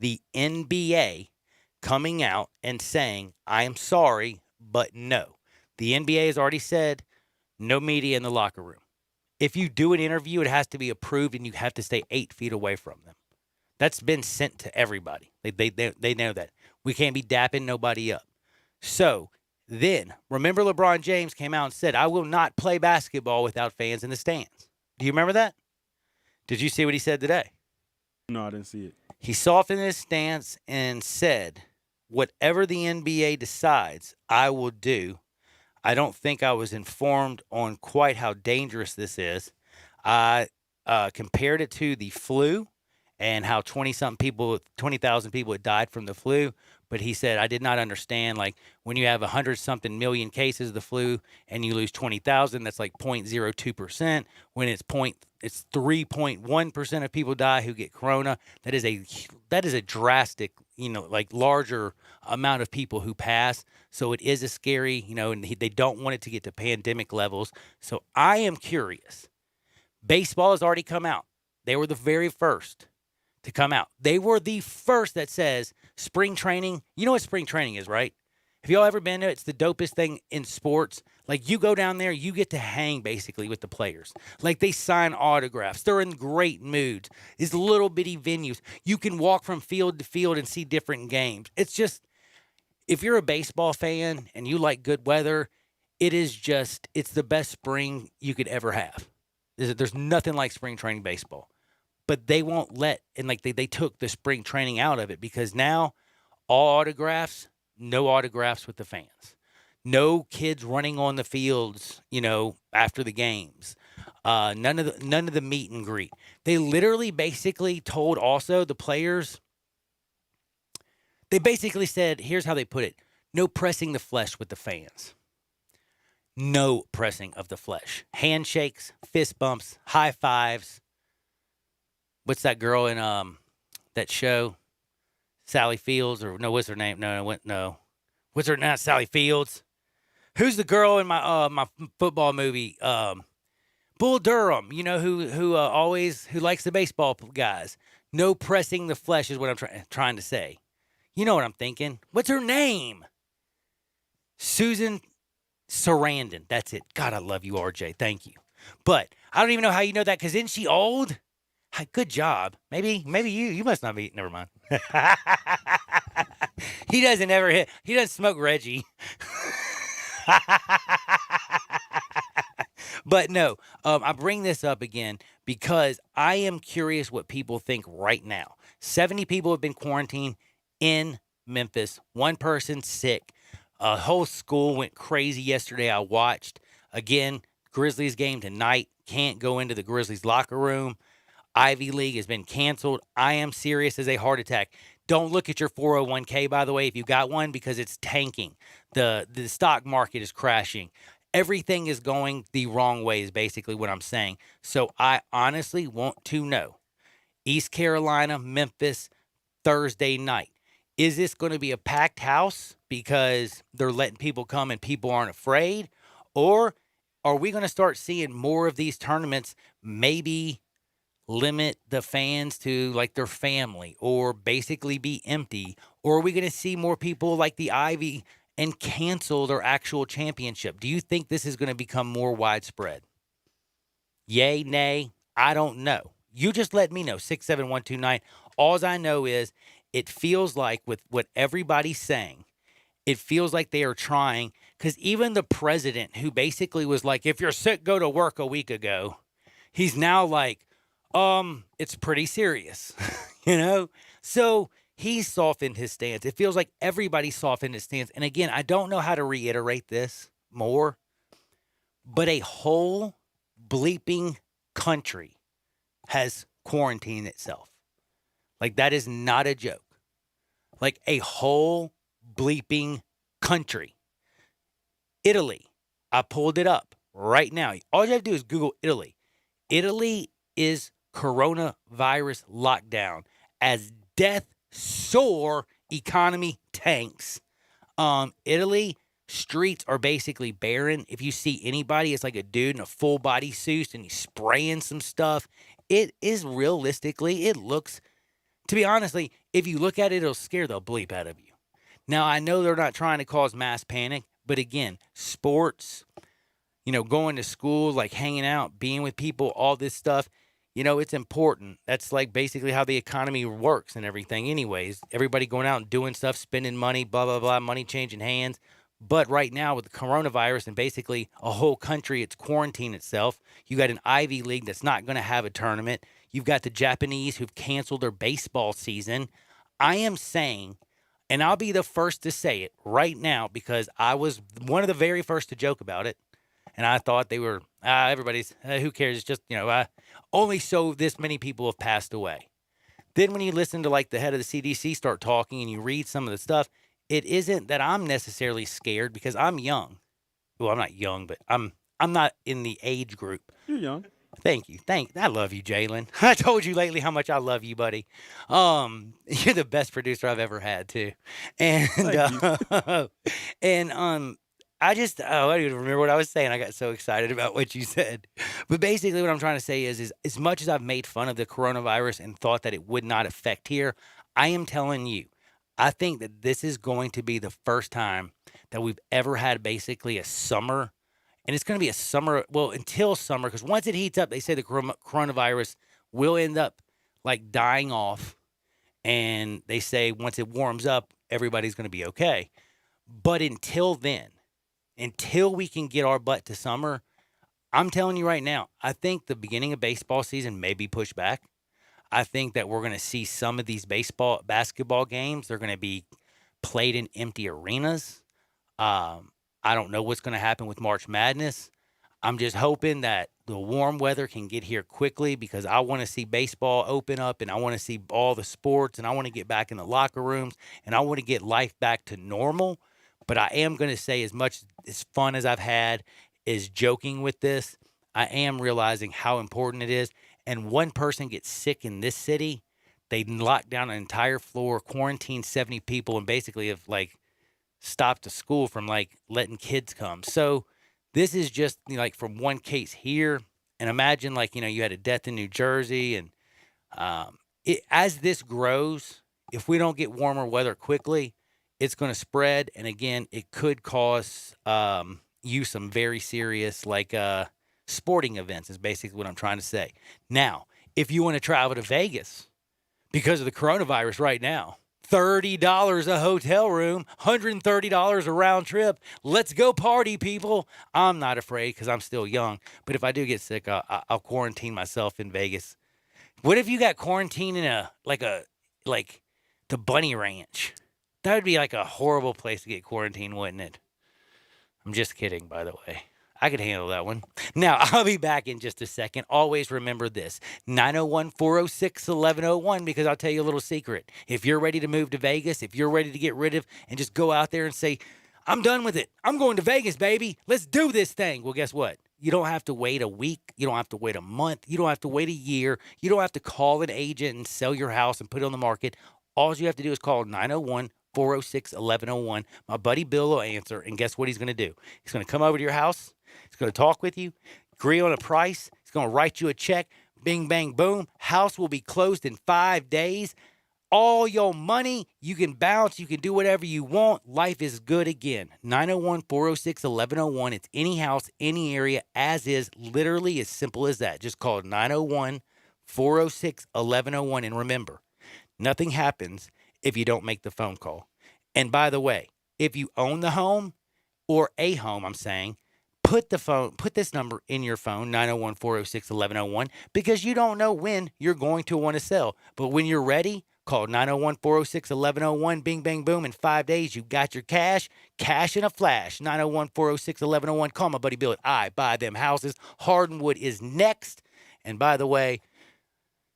E: the NBA coming out and saying, I am sorry, but no. The NBA has already said no media in the locker room. If you do an interview, it has to be approved and you have to stay 8 feet away from them. That's been sent to everybody. They know that. We can't be dapping nobody up. So then, remember LeBron James came out and said, I will not play basketball without fans in the stands. Do you remember that? Did you see what he said today?
L: No, I didn't see it.
E: He softened his stance and said, whatever the NBA decides, I will do. I don't think I was informed on quite how dangerous this is. I compared it to the flu and how 20,000 people had died from the flu. But he said, I did not understand, like, when you have 100-something million cases of the flu and you lose 20,000, that's like 0.02%. When it's 3.1% of people die who get corona. That is a drastic, like larger amount of people who pass. So it is a scary, and they don't want it to get to pandemic levels. So I am curious. Baseball has already come out. They were the very first to come out. They were the first that says spring training. You know what spring training is, right? Have y'all ever been to it? It's the dopest thing in sports. Like, you go down there, you get to hang basically with the players. Like, they sign autographs. They're in great moods. These little bitty venues. You can walk from field to field and see different games. It's just, if you're a baseball fan and you like good weather, it's the best spring you could ever have. There's nothing like spring training baseball. But they won't let, and like they took the spring training out of it because now all autographs, no autographs with the fans. No kids running on the fields, after the games. None of the meet and greet. They literally basically told also the players, they basically said, here's how they put it. No pressing the flesh with the fans. No pressing of the flesh. Handshakes, fist bumps, high fives. What's that girl in that show? Sally Fields, or no? What's her name? No. What's her name? Not Sally Fields. Who's the girl in my football movie? Bull Durham. Who likes the baseball guys. No pressing the flesh is what I'm trying to say. You know what I'm thinking? What's her name? Susan Sarandon. That's it. God, I love you, RJ. Thank you. But I don't even know how you know that, because isn't she old? Good job. Maybe you must not be. Never mind. He doesn't ever hit. He doesn't smoke Reggie. But no, I bring this up again because I am curious what people think right now. 70 people have been quarantined in Memphis. One person sick. A whole school went crazy yesterday. I watched. Again, Grizzlies game tonight. Can't go into the Grizzlies locker room. Ivy League has been canceled. I am serious as a heart attack. Don't look at your 401k, by the way, if you got one, because it's tanking. The stock market is crashing. Everything is going the wrong way is basically what I'm saying. So I honestly want to know. East Carolina, Memphis, Thursday night. Is this going to be a packed house because they're letting people come and people aren't afraid? Or are we going to start seeing more of these tournaments maybe limit the fans to like their family or basically be empty? Or are we going to see more people like the Ivy and cancel their actual championship? Do you think this is going to become more widespread? Yay, nay, I don't know. You just let me know, 67129. All I know is it feels like with what everybody's saying, it feels like they are trying, because even the president who basically was like, if you're sick, go to work a week ago, he's now like, it's pretty serious, So he softened his stance. It feels like everybody softened his stance. And again, I don't know how to reiterate this more, but a whole bleeping country has quarantined itself. Like, that is not a joke. like a whole bleeping country. Italy. I pulled it up right now. All you have to do is Google Italy. Italy is coronavirus lockdown as death soar, economy tanks. Italy streets are basically barren. If you see anybody, it's like a dude in a full body suit and he's spraying some stuff. It is realistically, it looks, to be honestly, if you look at it, it'll scare the bleep out of you. Now, I know they're not trying to cause mass panic, but again, sports, going to school, like hanging out, being with people, all this stuff, it's important. That's like basically how the economy works and everything anyways. Everybody going out and doing stuff, spending money, blah, blah, blah, money changing hands. But right now with the coronavirus and basically a whole country, it's quarantined itself. You got an Ivy League that's not going to have a tournament. You've got the Japanese who've canceled their baseball season. I am saying, and I'll be the first to say it right now because I was one of the very first to joke about it. And I thought they were, everybody's, who cares? It's just, only so this many people have passed away. Then when you listen to like the head of the CDC start talking and you read some of the stuff, it isn't that I'm necessarily scared because I'm young. Well, I'm not young, but I'm not in the age group.
L: You're young.
E: Thank you. I love you, Jalen. I told you lately how much I love you, buddy. You're the best producer I've ever had, too. And I don't even remember what I was saying. I got so excited about what you said. But basically what I'm trying to say is as much as I've made fun of the coronavirus and thought that it would not affect here, I am telling you, I think that this is going to be the first time that we've ever had basically a summer. And it's going to be a summer, well, until summer, because once it heats up, they say the coronavirus will end up like dying off. And they say once it warms up, everybody's going to be okay. But until then, until we can get our butt to summer, I'm telling you right now, I think the beginning of baseball season may be pushed back. I think that we're going to see some of these basketball games. They're going to be played in empty arenas. I don't know what's going to happen with March Madness. I'm just hoping that the warm weather can get here quickly because I want to see baseball open up and I want to see all the sports and I want to get back in the locker rooms and I want to get life back to normal. But I am going to say as much as fun as I've had is joking with this, I am realizing how important it is. And one person gets sick in this city, they lock down an entire floor, quarantine 70 people, and basically have like stopped the school from like letting kids come. So this is just like from one case here. And imagine like, you had a death in New Jersey. And as this grows, if we don't get warmer weather quickly, it's going to spread. And again, it could cause you some very serious like sporting events is basically what I'm trying to say. Now, if you want to travel to Vegas because of the coronavirus right now, $30 a hotel room, $130 a round trip. Let's go party, people. I'm not afraid because I'm still young. But if I do get sick, I'll quarantine myself in Vegas. What if you got quarantined in the Bunny Ranch? That would be like a horrible place to get quarantined, wouldn't it? I'm just kidding, by the way. I could handle that one. Now, I'll be back in just a second. Always remember this, 901-406-1101, because I'll tell you a little secret. If you're ready to move to Vegas, if you're ready to get rid of and just go out there and say, I'm done with it. I'm going to Vegas, baby. Let's do this thing. Well, guess what? You don't have to wait a week. You don't have to wait a month. You don't have to wait a year. You don't have to call an agent and sell your house and put it on the market. All you have to do is call 901-406-1101. My buddy Bill will answer, and guess what he's going to do? He's going to come over to your house. He's going to talk with you, agree on a price. He's going to write you a check. Bing, bang, boom. House will be closed in 5 days. All your money, you can bounce. You can do whatever you want. Life is good again. 901-406-1101. It's any house, any area, as is. Literally as simple as that. Just call 901-406-1101. And remember, nothing happens if you don't make the phone call. And by the way, if you own the home or a home, I'm saying, put this number in your phone, 901-406-1101, because you don't know when you're going to want to sell. But when you're ready, call 901-406-1101, bing, bang, boom. In 5 days, you got your cash in a flash. 901-406-1101. Call my buddy Bill at I Buy Them Houses. Hardinwood is next. And by the way,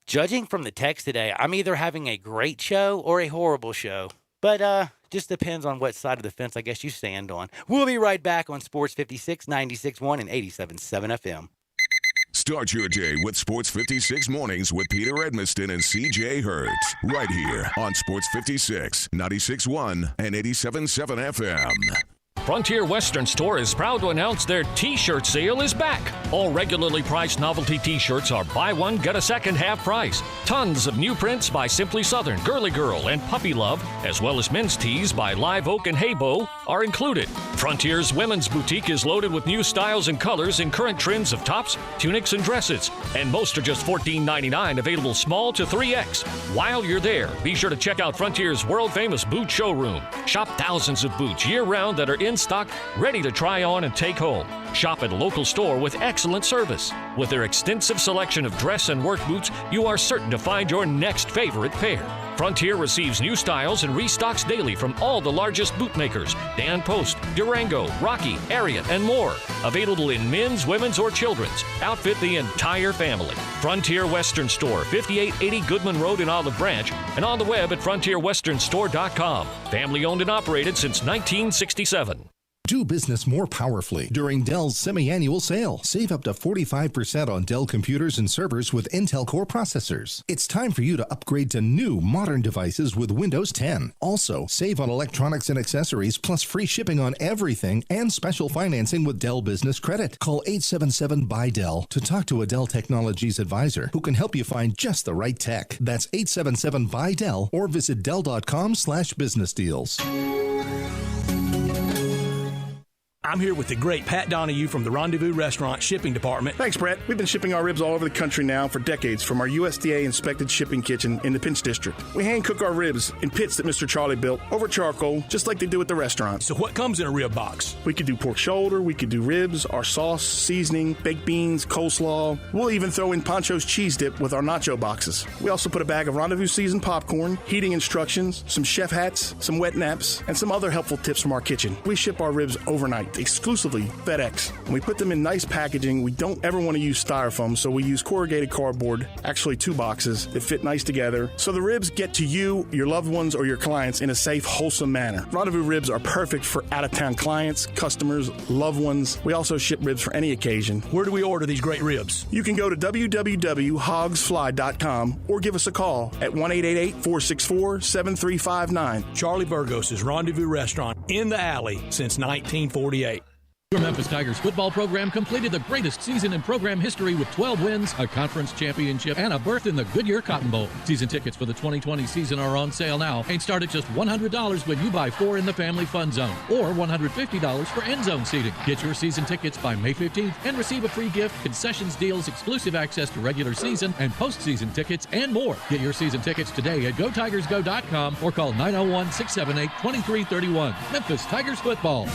E: judging from the text today, I'm either having a great show or a horrible show. But just depends on what side of the fence I guess you stand on. We'll be right back on Sports 56, 96.1 and 87.7 FM.
B: Start your day with Sports 56 Mornings with Peter Edmiston and CJ Hertz. Right here on Sports 56, 96.1 and 87.7 FM.
G: Frontier Western Store is proud to announce their T-shirt sale is back. All regularly priced novelty T-shirts are buy one, get a second half price. Tons of new prints by Simply Southern, Girly Girl, and Puppy Love, as well as men's tees by Live Oak and Haybo are included. Frontier's women's boutique is loaded with new styles and colors and current trends of tops, tunics, and dresses. And most are just $14.99, available small to 3X. While you're there, be sure to check out Frontier's world-famous boot showroom. Shop thousands of boots year-round that are in stock, ready to try on and take home. Shop at a local store with excellent service. With their extensive selection of dress and work boots, you are certain to find your next favorite pair. Frontier receives new styles and restocks daily from all the largest boot makers: Dan Post, Durango, Rocky, Ariat, and more. Available in men's, women's, or children's. Outfit the entire family. Frontier Western Store, 5880 Goodman Road in Olive Branch, and on the web at frontierwesternstore.com. Family owned and operated since 1967.
U: Do business more powerfully during Dell's semi-annual sale. Save up to 45% on Dell computers and servers with Intel Core processors. It's time for you to upgrade to new modern devices with Windows 10. Also, save on electronics and accessories, plus free shipping on everything and special financing with Dell Business Credit. Call 877-BUY-DELL to talk to a Dell Technologies advisor who can help you find just the right tech. That's 877-BUY-DELL or visit Dell.com/business deals.
V: I'm here with the great Pat Donahue from the Rendezvous Restaurant Shipping Department.
W: Thanks, Brett. We've been shipping our ribs all over the country now for decades from our USDA-inspected shipping kitchen in the Pinch District. We hand-cook our ribs in pits that Mr. Charlie built over charcoal, just like they do at the restaurant.
V: So what comes in a rib box?
W: We could do pork shoulder, we could do ribs, our sauce, seasoning, baked beans, coleslaw. We'll even throw in Pancho's cheese dip with our nacho boxes. We also put a bag of Rendezvous seasoned popcorn, heating instructions, some chef hats, some wet naps, and some other helpful tips from our kitchen. We ship our ribs overnight, exclusively FedEx. And we put them in nice packaging. We don't ever want to use styrofoam, so we use corrugated cardboard, actually 2 boxes that fit nice together, so the ribs get to you, your loved ones, or your clients in a safe, wholesome manner. Rendezvous ribs are perfect for out-of-town clients, customers, loved ones. We also ship ribs for any occasion.
V: Where do we order these great ribs?
W: You can go to www.hogsfly.com or give us a call at 1-888-464-7359.
V: Charlie Burgos' Rendezvous Restaurant in the alley since 1948.
X: Your Memphis Tigers football program completed the greatest season in program history with 12 wins, a conference championship, and a berth in the Goodyear Cotton Bowl. Season tickets for the 2020 season are on sale now and start at just $100 when you buy 4 in the family fun zone, or $150 for end zone seating. Get your season tickets by May 15th and receive a free gift, concessions deals, exclusive access to regular season and postseason tickets, and more. Get your season tickets today at GoTigersGo.com or call 901-678-2331. Memphis Tigers football.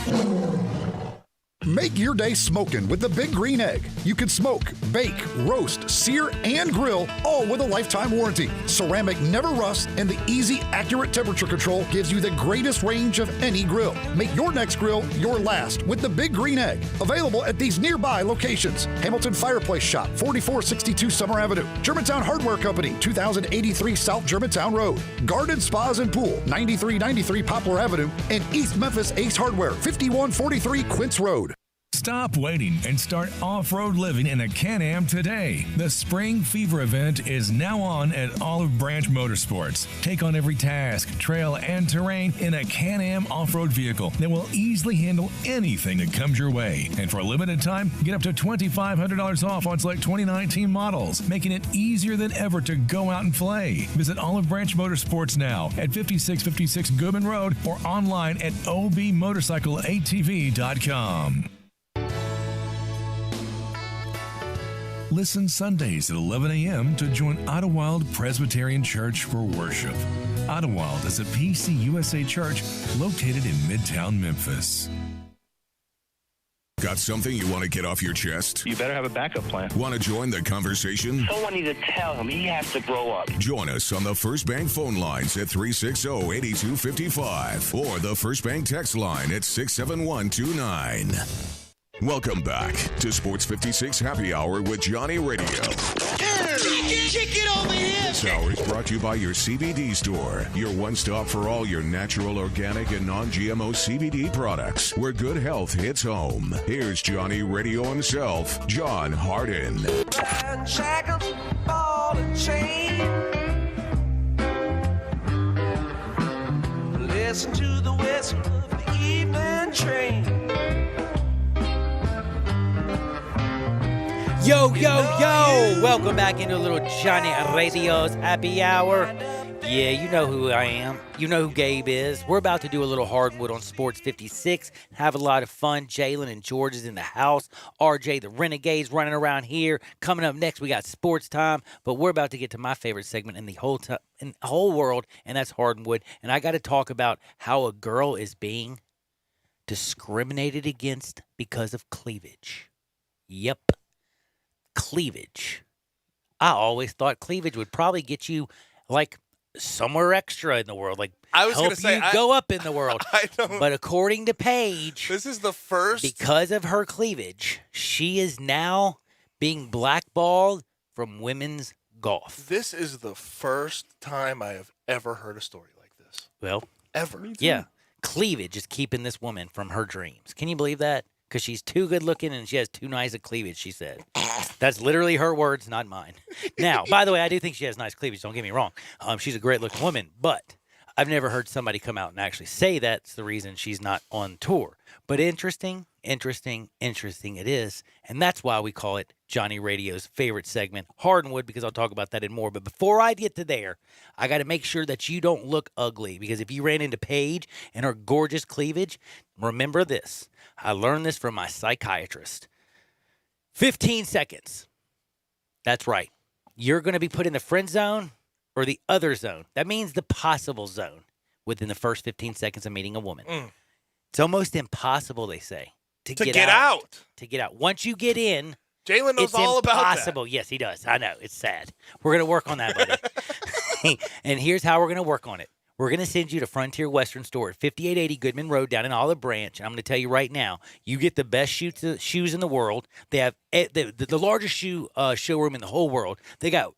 H: Make your day smoking with the Big Green Egg. You can smoke, bake, roast, sear, and grill, all with a lifetime warranty. Ceramic never rusts, and the easy, accurate temperature control gives you the greatest range of any grill. Make your next grill your last with the Big Green Egg. Available at these nearby locations: Hamilton Fireplace Shop, 4462 Summer Avenue; Germantown Hardware Company, 2083 South Germantown Road; Garden Spas and Pool, 9393 Poplar Avenue; and East Memphis Ace Hardware, 5143 Quince Road.
Q: Stop waiting and start off-road living in a Can-Am today. The Spring Fever event is now on at Olive Branch Motorsports. Take on every task, trail, and terrain in a Can-Am off-road vehicle that will easily handle anything that comes your way. And for a limited time, get up to $2,500 off on select 2019 models, making it easier than ever to go out and play. Visit Olive Branch Motorsports now at 5656 Goodman Road or online at obmotorcycleatv.com. Listen Sundays at 11 a.m. to join Idlewild Presbyterian Church for worship. Idlewild is a PCUSA church located in Midtown Memphis.
B: Got something you want to get off your chest?
J: You better have a backup plan.
B: Want to join the conversation?
J: Someone needs to tell him he has to grow up.
B: Join us on the First Bank phone lines at 360-8255 or the First Bank text line at 67129. Welcome back to Sports 56 Happy Hour with Johnny Radio.
C: Kick it over here.
B: This hour is brought to you by your CBD store, your one-stop for all your natural, organic, and non-GMO CBD products, where good health hits home. Here's Johnny Radio himself, John Hardin.
C: Shackles, ball and chain. Listen to the whistle of the evening train.
E: Yo, welcome back into a little Johnny Radio's Happy Hour. Yeah, you know who I am. You know who Gabe is. We're about to do a little hardwood on Sports 56. Have a lot of fun. Jalen and George is in the house. RJ, the Renegade's running around here. Coming up next, we got Sports Time. But we're about to get to my favorite segment in the whole world, and that's hardwood. And I got to talk about how a girl is being discriminated against because of cleavage. Yep. Cleavage. I always thought cleavage would probably get you like somewhere extra in the world, like
F: I was
E: help
F: gonna say,
E: you go up in the world. But according to Paige,
F: this is the first,
E: because of her cleavage, she is now being blackballed from women's golf.
F: This is the first time I have ever heard a story like this.
E: Well,
F: ever.
E: Yeah, cleavage is keeping this woman from her dreams. Can you believe that? Because she's too good looking and she has too nice a cleavage, she said. That's literally her words, not mine. Now, by the way, I do think she has nice cleavage. Don't get me wrong. She's a great looking woman, but I've never heard somebody come out and actually say that's the reason she's not on tour. But interesting it is. And that's why we call it Johnny Radio's favorite segment, Hardwood, because I'll talk about that and more. But before I get to there, I got to make sure that you don't look ugly, because if you ran into Paige and her gorgeous cleavage, remember this. I learned this from my psychiatrist. 15 seconds. That's right. You're going to be put in the friend zone or the other zone. That means the possible zone within the first 15 seconds of meeting a woman. It's almost impossible, they say, to get out. To get out. Once you get in,
F: Jalen knows all about that.
E: It's impossible. Yes, he does. I know. It's sad. We're going to work on that, buddy. And here's how we're going to work on it. We're going to send you to Frontier Western Store at 5880 Goodman Road down in Olive Branch. And I'm going to tell you right now, you get the best shoes in the world. They have the largest shoe showroom in the whole world. They got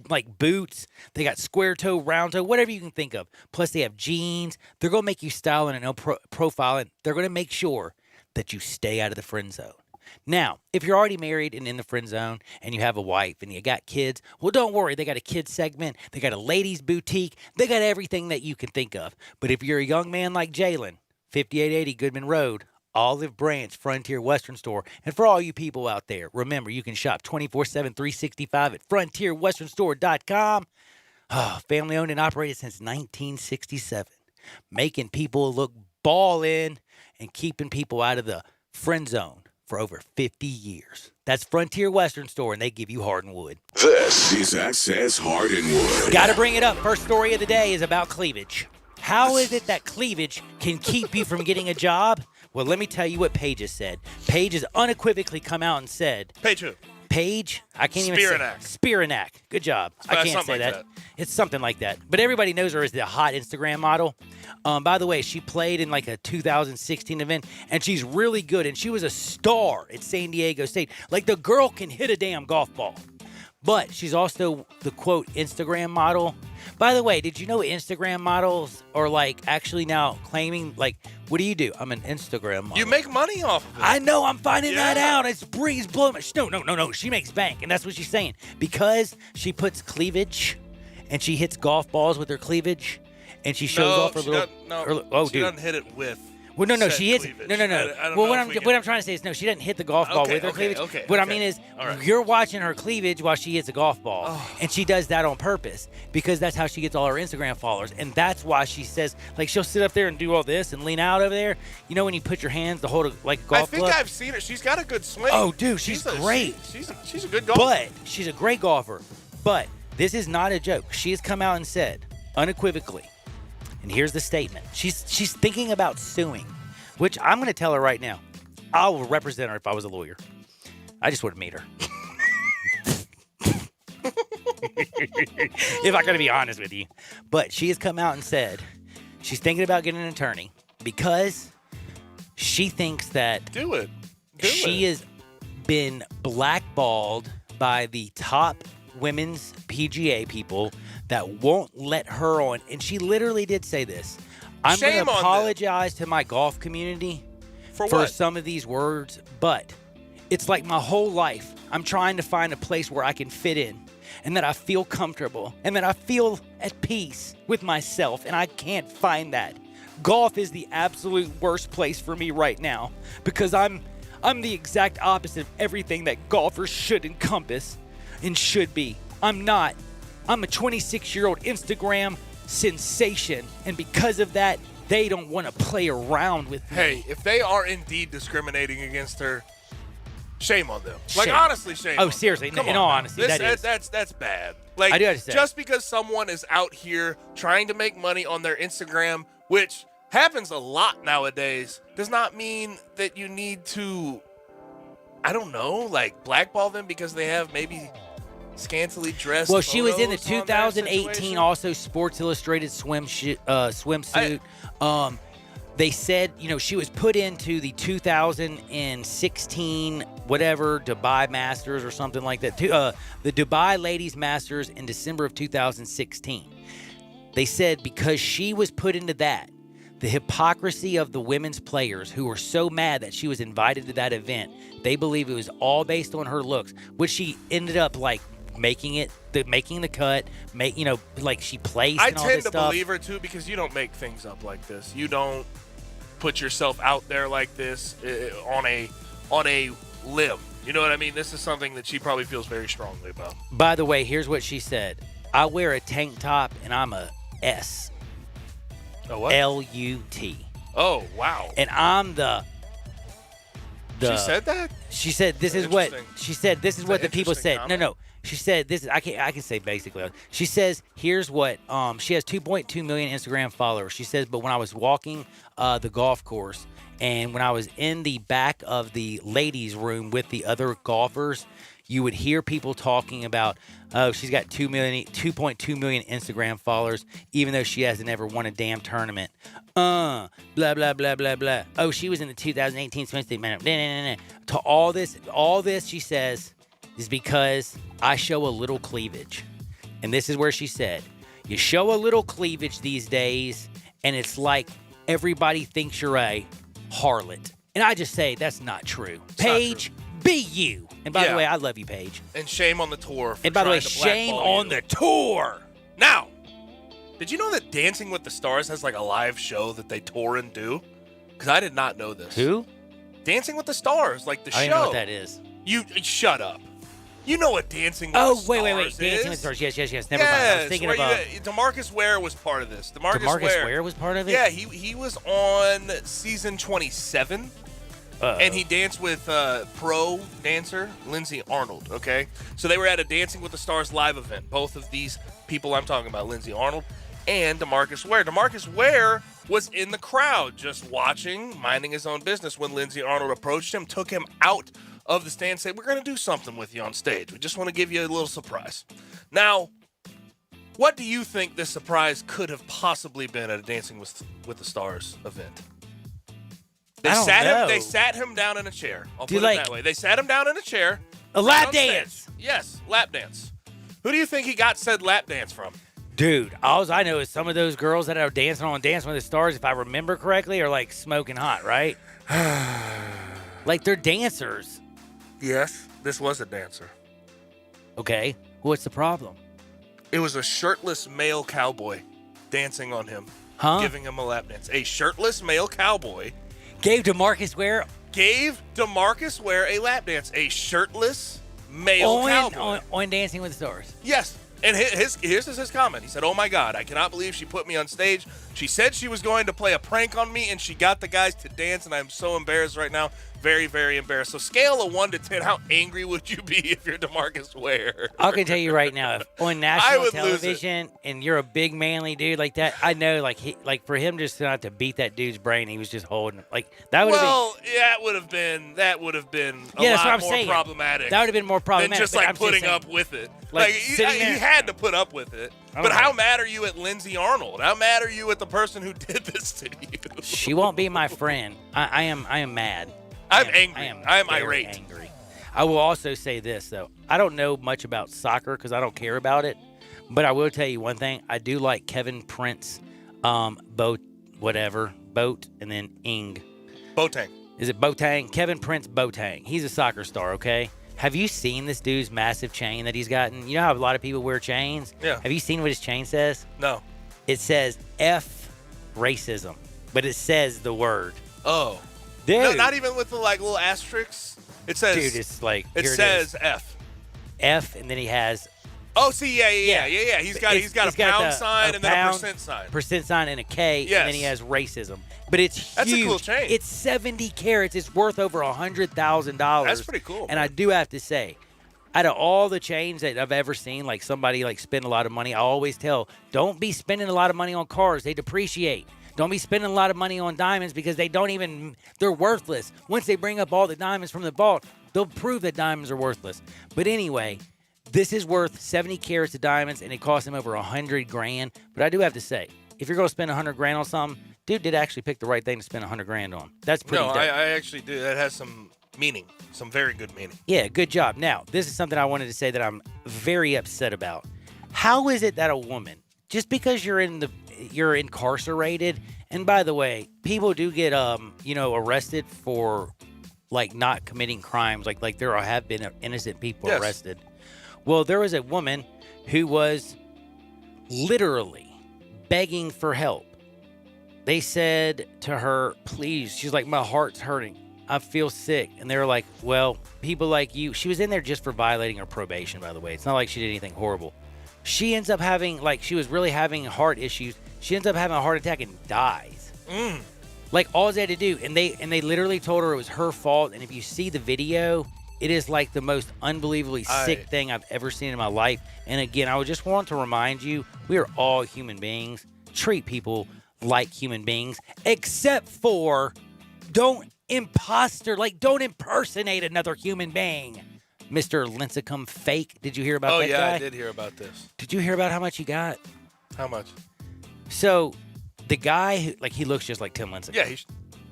E: like boots. They got square toe, round toe, whatever you can think of. Plus, they have jeans. They're going to make you style and no profile. And they're going to make sure that you stay out of the friend zone. Now, if you're already married and in the friend zone and you have a wife and you got kids, well, don't worry. They got a kids segment. They got a ladies boutique. They got everything that you can think of. But if you're a young man like Jalen, 5880 Goodman Road, Olive Branch, Frontier Western Store. And for all you people out there, remember, you can shop 24/7, 365 at frontierwesternstore.com. Family owned and operated since 1967. Making people look ballin' and keeping people out of the friend zone for over 50 years. That's Frontier Western Store, and they give you Hardwood.
B: This is Access Hardwood.
E: Got to bring it up. First story of the day is about cleavage. How is it that cleavage can keep you from getting a job? Well, let me tell you what Paige has said. Paige has unequivocally come out and said...
F: Paige who?
E: Paige, I can't even say. Spiranak. Good job. I can't say that. It's something like that. But everybody knows her as the hot Instagram model. By the way, she played in like a 2016 event, and she's really good. And she was a star at San Diego State. Like, the girl can hit a damn golf ball. But she's also the, quote, Instagram model. By the way, did you know Instagram models are, like, actually now claiming, like, what do? I'm an Instagram model.
F: You make money off of it.
E: I know. I'm finding that out. It's blowing my... No. She makes bank, and that's what she's saying. Because she puts cleavage, and she hits golf balls with her cleavage, and she shows off her little...
F: She doesn't hit it with...
E: Well, no, she hits it. No. Well, what I'm trying to say is, no, she doesn't hit the golf ball with her cleavage. What I mean is, you're watching her cleavage while she hits a golf ball, and she does that on purpose because that's how she gets all her Instagram followers, and that's why she says, like, she'll sit up there and do all this and lean out over there. You know when you put your hands to hold a golf club?
F: I've seen her. She's got a good swing.
E: Oh, dude, she's great.
F: She's a good golfer.
E: But she's a great golfer. But this is not a joke. She has come out and said, unequivocally, and here's the statement. She's thinking about suing, which I'm going to tell her right now. I will represent her if I was a lawyer. I just want to meet her. If I'm going to be honest with you. But she has come out and said she's thinking about getting an attorney because she thinks that...
F: Do it.
E: She has been blackballed by the top women's PGA people that won't let her on. And she literally did say this. I'm going
F: Shame
E: to
F: on
E: apologize to my golf community
F: For
E: for
F: what?
E: some of these words, but it's like my whole life I'm trying to find a place where I can fit in and that I feel comfortable and that I feel at peace with myself, and I can't find that. Golf is the absolute worst place for me right now because I'm the exact opposite of everything that golfers should encompass and should be. I'm not. I'm a 26-year-old Instagram sensation, and because of that, they don't want to play around with me.
F: Hey, if they are indeed discriminating against her, shame on them. Like,
E: Shame.
F: honestly, shame on them.
E: Seriously.
F: Come
E: In
F: on,
E: all
F: man.
E: honesty,
F: That's bad. Like,
E: I do have to say.
F: just because someone is out here trying to make money on their Instagram, which happens a lot nowadays, does not mean that you need to, I don't know, like blackball them because they have maybe scantily dressed.
E: Well, she was in the
F: photos on their
E: 2018
F: situation.
E: also Sports Illustrated swimsuit. They said, she was put into the 2016 whatever Dubai Masters or something like that. The Dubai Ladies Masters in December of 2016. They said because she was put into that, the hypocrisy of the women's players who were so mad that she was invited to that event, they believe it was all based on her looks, which she ended up making the cut, like she placed
F: I
E: and all
F: tend
E: this
F: to
E: stuff.
F: believe her too because you don't make things up like this. You don't put yourself out there like this on a limb. You know what I mean? This is something that she probably feels very strongly about.
E: By the way, here's what she said. I wear a tank top and I'm a S.
F: A what?
E: L-U-T.
F: Oh, wow.
E: And I'm the
F: She said that?
E: She said this is what the people said. No. She said this is I can say basically. She says here's what she has 2.2 million Instagram followers. She says, but when I was walking the golf course and when I was in the back of the ladies' room with the other golfers, you would hear people talking about, oh, she's got 2.2 million Instagram followers, even though she hasn't ever won a damn tournament. Blah, blah, blah, blah, blah. Oh, she was in the 2018 swimsuit. Nah. To all this, she says, is because I show a little cleavage. And this is where she said, you show a little cleavage these days, and it's like everybody thinks you're a harlot. And I just say that's not true. Paige, be you. And by the way, I love you, Paige.
F: And shame on the tour.
E: And by the way, shame on the tour.
F: Now, did you know that Dancing with the Stars has like a live show that they tour and do? Because I did not know this.
E: Who?
F: Dancing with the Stars, like the show.
E: I don't know what that is.
F: You shut up. You know what Dancing with the Stars
E: wait.
F: is?
E: Dancing with the Stars. Yes. Never mind. I was thinking about
F: DeMarcus Ware was part of this.
E: DeMarcus Ware was part of it?
F: Yeah, he was on season 27. And he danced with pro dancer Lindsay Arnold, okay? So they were at a Dancing with the Stars live event. Both of these people I'm talking about, Lindsay Arnold and DeMarcus Ware. DeMarcus Ware was in the crowd just watching, minding his own business when Lindsay Arnold approached him, took him out of the stand, said, we're going to do something with you on stage. We just want to give you a little surprise. Now, what do you think this surprise could have possibly been at a Dancing with the Stars event? They sat him down in a chair. I'll put it that way. They sat him down in a chair.
E: A lap dance.
F: Yes, lap dance. Who do you think he got said lap dance from?
E: Dude, all I know is some of those girls that are dancing on Dancing with the Stars, if I remember correctly, are like smoking hot, right? Like they're dancers.
F: Yes, this was a dancer.
E: Okay, what's the problem?
F: It was a shirtless male cowboy dancing on him, giving him a lap dance. A shirtless male cowboy
E: gave DeMarcus Ware
F: a lap dance. A shirtless male cowboy
E: on Dancing with the Stars.
F: Yes. And here's his comment. He said, oh, my God, I cannot believe she put me on stage. She said she was going to play a prank on me, and she got the guys to dance, and I'm so embarrassed right now. Very, very embarrassed. So scale of 1 to 10, how angry would you be if you're DeMarcus Ware?
E: I can tell you right now, if on national television and you're a big manly dude like that, I know for him just not to beat that dude's brain, he was just holding it. Like that would have been.
F: that would have been a lot more problematic.
E: That would have been more problematic
F: than just like putting up with it. Like he had to put up with it. But how mad are you at Lindsay Arnold? How mad are you at the person who did this to you?
E: She won't be my friend. I am mad.
A: I'm angry. I am
E: very
A: irate.
E: Angry. I will also say this, though. I don't know much about soccer because I don't care about it. But I will tell you one thing. I do like Kevin Prince, boat, and then Ing.
A: Boateng.
E: Is it Boateng? Kevin Prince Boateng. He's a soccer star, okay? Have you seen this dude's massive chain that he's gotten? You know how a lot of people wear chains?
A: Yeah.
E: Have you seen what his chain says?
A: No.
E: It says F racism, but it says the word.
A: Oh.
E: Dude.
A: No, not even with the little asterisks. It says.
E: Dude, it's like.
A: It says F.
E: F, and then he has.
A: Oh, see, yeah. He's got a pound sign and then a percent sign.
E: Percent sign and a K,
A: Yes.
E: and then he has racism. But it's huge.
A: That's a cool chain.
E: It's 70 carats. It's worth over $100,000.
A: That's pretty cool.
E: And I do have to say, out of all the chains that I've ever seen, like somebody like spend a lot of money, I always tell, don't be spending a lot of money on cars. They depreciate. Don't be spending a lot of money on diamonds because they're worthless. Once they bring up all the diamonds from the vault, they'll prove that diamonds are worthless. But anyway, this is worth 70 carats of diamonds, and it cost him over $100,000. But I do have to say, if you're going to spend $100,000 on something, dude did actually pick the right thing to spend $100,000 on. That's pretty dope.
A: I actually do. That has some meaning, some very good meaning.
E: Yeah, good job. Now, this is something I wanted to say that I'm very upset about. How is it that a woman, just because you're incarcerated, and by the way, people do get arrested for like not committing crimes, like there have been innocent people arrested. Well, there was a woman who was literally begging for help. They said to her, please, she's like, my heart's hurting. I feel sick. And they were like, well, people like you, she was in there just for violating her probation, by the way. It's not like she did anything horrible. She ends up having, she was really having heart issues. She ends up having a heart attack and dies. Like, all they had to do, and they literally told her it was her fault. And if you see the video, it is like the most unbelievably sick thing I've ever seen in my life. And again, I would just want to remind you, we are all human beings. Treat people like human beings, except for don't impersonate another human being. Mr. Lincecum fake. Did you hear about that guy?
A: Oh, yeah, I did hear about this.
E: Did you hear about how much he got?
A: How much?
E: So, the guy, he looks just like Tim Lincecum.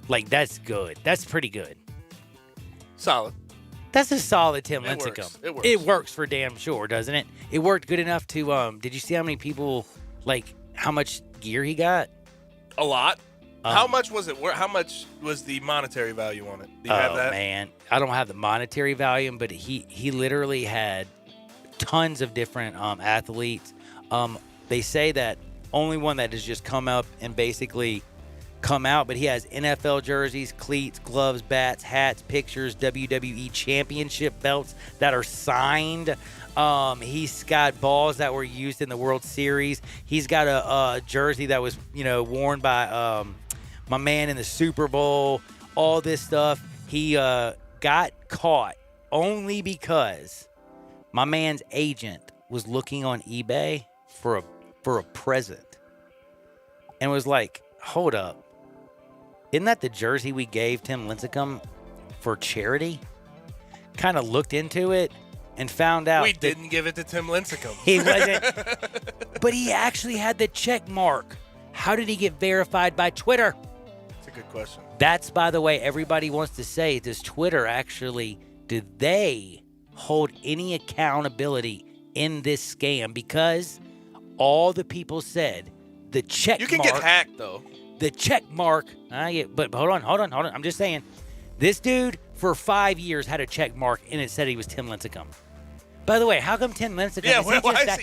A: Yeah,
E: that's good. That's pretty good.
A: Solid.
E: That's a solid Tim Lincecum.
A: It works.
E: It works for damn sure, doesn't it? It worked good enough to, did you see how many people, how much gear he got?
A: A lot. How much was it? How much was the monetary value on it? Do you have that?
E: Oh, man. I don't have the monetary value, but he literally had tons of different athletes. They say that only one that has just come up and basically come out, but he has NFL jerseys, cleats, gloves, bats, hats, pictures, WWE championship belts that are signed. He's got balls that were used in the World Series. He's got a jersey that was, worn by my man in the Super Bowl. All this stuff. He got caught only because my man's agent was looking on eBay for a present and was like, hold up. Isn't that the jersey we gave Tim Lincecum for charity? Kind of looked into it and found out
A: we didn't give it to Tim Lincecum.
E: He wasn't. But he actually had the check mark. How did he get verified by Twitter?
A: That's a good question.
E: That's, by the way, everybody wants to say, does Twitter actually, do they hold any accountability in this scam? Because all the people said the check mark.
A: You can get hacked, though.
E: The check mark, but hold on. I'm just saying, this dude for 5 years had a check mark and it said he was Tim Lincecum. By the way, how come Tim Lincecum?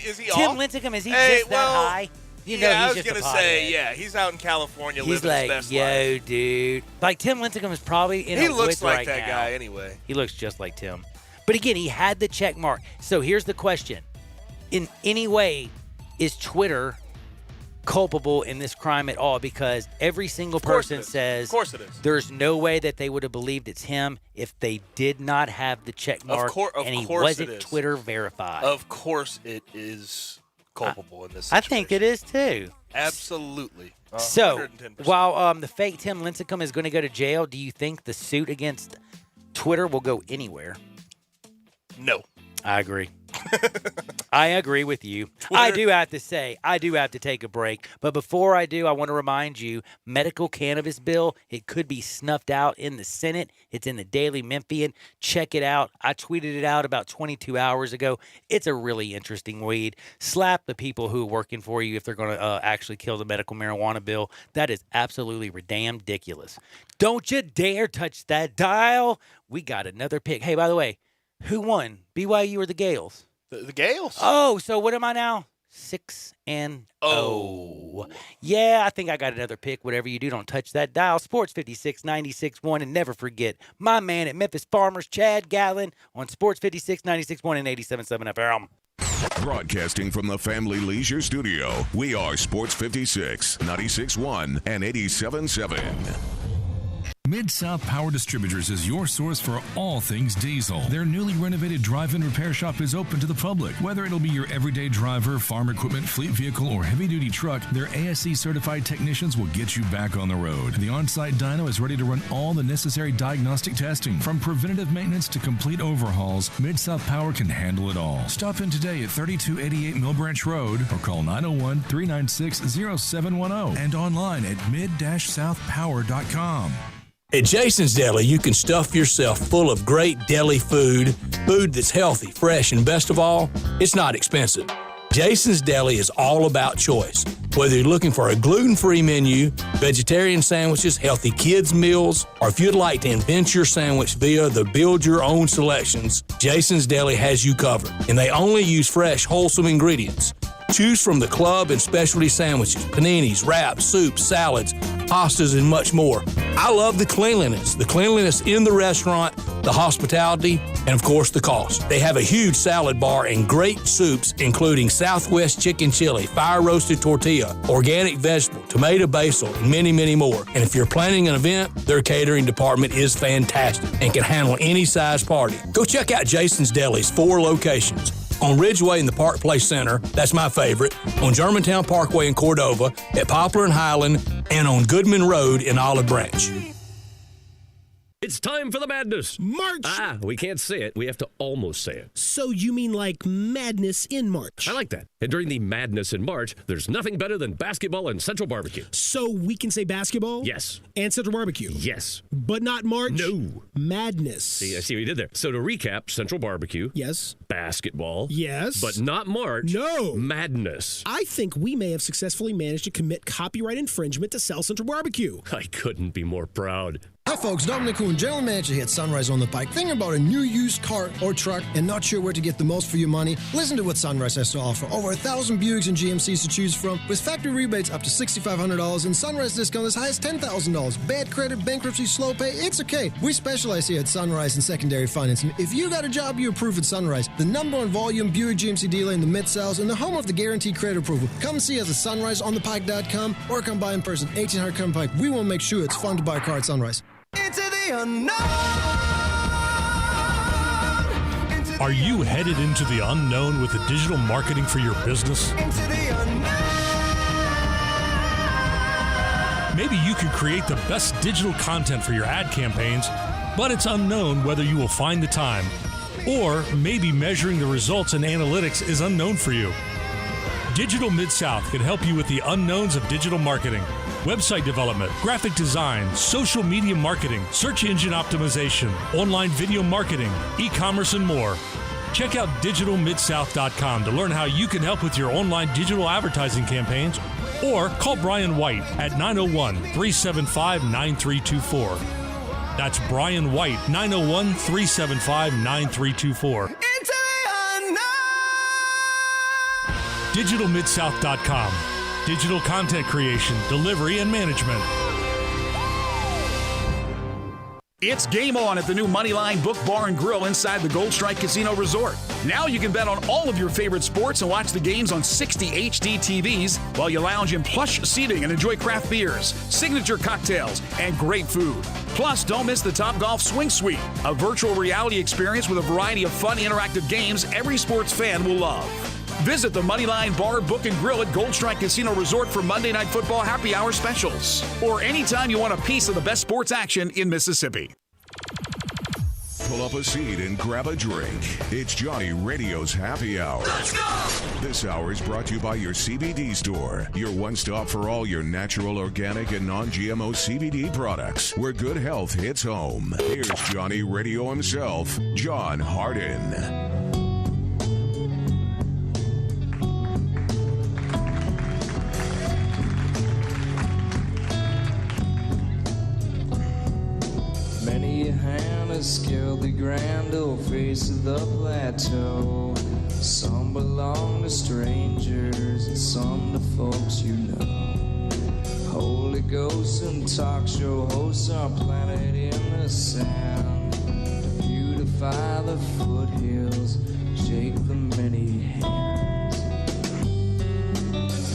A: Is he
E: Tim
A: off?
E: Lincecum? Is he just that high?
A: I was gonna say, he's out in California
E: he's
A: living
E: like,
A: his best
E: yo,
A: life.
E: Dude. Like Tim Lincecum is probably in.
A: He
E: a
A: looks
E: woods
A: like
E: right
A: that
E: now.
A: guy anyway.
E: He looks just like Tim. But again, he had the check mark. So here's the question: in any way, is Twitter culpable in this crime at all? Because every single person says,
A: of course it is.
E: There's no way that they would have believed it's him if they did not have the check mark and he wasn't Twitter verified.
A: Of course it is culpable in this situation.
E: I think it is too.
A: Absolutely. 110%.
E: So, while the fake Tim Lincecum is going to go to jail, do you think the suit against Twitter will go anywhere?
A: No.
E: I agree. I agree with you.
A: Twitter.
E: I do have to say, I do have to take a break. But before I do, I want to remind you, medical cannabis bill, it could be snuffed out in the Senate. It's in the Daily Memphian. Check it out. I tweeted it out about 22 hours ago. It's a really interesting weed. Slap the people who are working for you if they're going to actually kill the medical marijuana bill. That is absolutely damn ridiculous. Don't you dare touch that dial. We got another pick. Hey, by the way, who won? BYU or the Gales?
A: The Gales.
E: Oh, so what am I now? 6-0. Yeah, I think I got another pick. Whatever you do, don't touch that dial. Sports 56 96.1, and never forget my man at Memphis Farmers, Chad Gatlin, on Sports 56 96.1 and 87.7 FM.
B: Broadcasting from the Family Leisure Studio, we are Sports 56, 96.1, and 87.7.
Q: Mid-South Power Distributors is your source for all things diesel. Their newly renovated drive-in repair shop is open to the public. Whether it'll be your everyday driver, farm equipment, fleet vehicle, or heavy-duty truck, their ASE-certified technicians will get you back on the road. The on-site dyno is ready to run all the necessary diagnostic testing. From preventative maintenance to complete overhauls, Mid-South Power can handle it all. Stop in today at 3288 Mill Branch Road or call 901-396-0710 and online at mid-southpower.com.
V: At Jason's Deli, you can stuff yourself full of great deli food that's healthy, fresh, and best of all, it's not expensive. Jason's Deli is all about choice. Whether you're looking for a gluten-free menu, vegetarian sandwiches, healthy kids' meals, or if you'd like to invent your sandwich via the build-your-own selections, Jason's Deli has you covered. And they only use fresh, wholesome ingredients. Choose from the club and specialty sandwiches, paninis, wraps, soups, salads, pastas, and much more. I love the cleanliness in the restaurant, the hospitality, and of course the cost. They have a huge salad bar and great soups, including Southwest chicken chili, fire roasted tortilla, organic vegetable, tomato basil, and many, many more. And if you're planning an event, their catering department is fantastic and can handle any size party. Go check out Jason's Deli's 4 locations. On Ridgeway in the Park Place Center, that's my favorite, on Germantown Parkway in Cordova, at Poplar and Highland, and on Goodman Road in Olive Branch.
P: It's time for the madness.
I: March.
P: We can't say it. We have to almost say it.
I: So you mean like madness in March?
P: I like that. And during the madness in March, there's nothing better than basketball and Central Barbecue.
I: So we can say basketball?
P: Yes.
I: And Central Barbecue?
P: Yes.
I: But not March?
P: No.
I: Madness.
P: See, I see what you did there. So to recap, Central Barbecue.
I: Yes.
P: Basketball.
I: Yes.
P: But not March.
I: No.
P: Madness.
I: I think we may have successfully managed to commit copyright infringement to sell Central Barbecue.
P: I couldn't be more proud.
M: Hi folks, Dominic Kuhn, General Manager here at Sunrise on the Pike. Thinking about a new used car or truck and not sure where to get the most for your money? Listen to what Sunrise has to offer. Over 1,000 Buicks and GMCs to choose from, with factory rebates up to $6,500 and Sunrise discount as high as $10,000. Bad credit, bankruptcy, slow pay, it's okay. We specialize here at Sunrise in secondary financing. If you got a job you approve at Sunrise, the #1 volume Buick GMC dealer in the Mid-South and the home of the guaranteed credit approval. Come see us at sunriseonthepike.com or come by in person, 1800 Current Pike. We will make sure it's fun to buy a car at Sunrise.
C: Into the unknown.
N: Are you headed into the unknown with the digital marketing for your business?
C: Into the unknown.
N: Maybe you could create the best digital content for your ad campaigns, but it's unknown whether you will find the time. Or maybe measuring the results and analytics is unknown for you. Digital Mid-South can help you with the unknowns of digital marketing. Website development, graphic design, social media marketing, search engine optimization, online video marketing, e-commerce, and more. Check out digitalmidsouth.com to learn how you can help with your online digital advertising campaigns, or call Brian White at 901-375-9324. That's Brian White, 901-375-9324. digitalmidsouth.com. Digital content creation, delivery, and management.
O: It's game on at the new Moneyline Book Bar and Grill inside the Gold Strike Casino Resort. Now you can bet on all of your favorite sports and watch the games on 60 HD TVs while you lounge in plush seating and enjoy craft beers, signature cocktails, and great food. Plus, don't miss the Topgolf Swing Suite, a virtual reality experience with a variety of fun interactive games every sports fan will love. Visit the Moneyline Bar, Book, and Grill at Gold Strike Casino Resort for Monday Night Football happy hour specials. Or anytime you want a piece of the best sports action in Mississippi.
B: pull up a seat and grab a drink. It's Johnny Radio's Happy Hour. Let's go! This hour is brought to you by your CBD store, your one-stop for all your natural, organic, and non-GMO CBD products, where good health hits home. Here's Johnny Radio himself, John Hardin.
C: Many a hand has scaled the grand old face of the plateau. Some belong to strangers and some to folks you know. Holy ghosts and talk show hosts are planted in the sand to beautify the foothills, shake the many hands.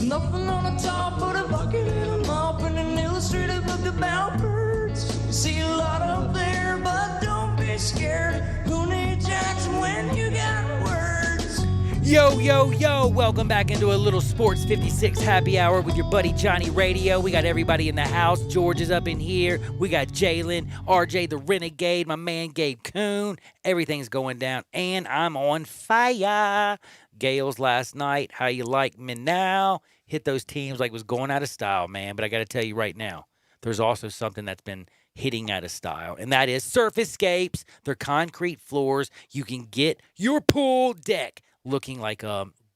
C: Nothing on the top but a bucket and a mop and an illustrated book about birds. You see a lot up there, but don't be scared. Who needs action when you got words?
E: Yo, yo, yo, welcome back into a little Sports 56 happy hour with your buddy Johnny Radio. We got everybody in the house. George is up in here. We got Jalen, RJ the Renegade, my man Gabe Kuhn. Everything's going down, and I'm on fire. Gales last night, how you like me now? Hit those teams like it was going out of style, man. But I got to tell you right now, there's also something that's been hitting out of style, and that is Surfacescapes. They're concrete floors. You can get your pool deck looking like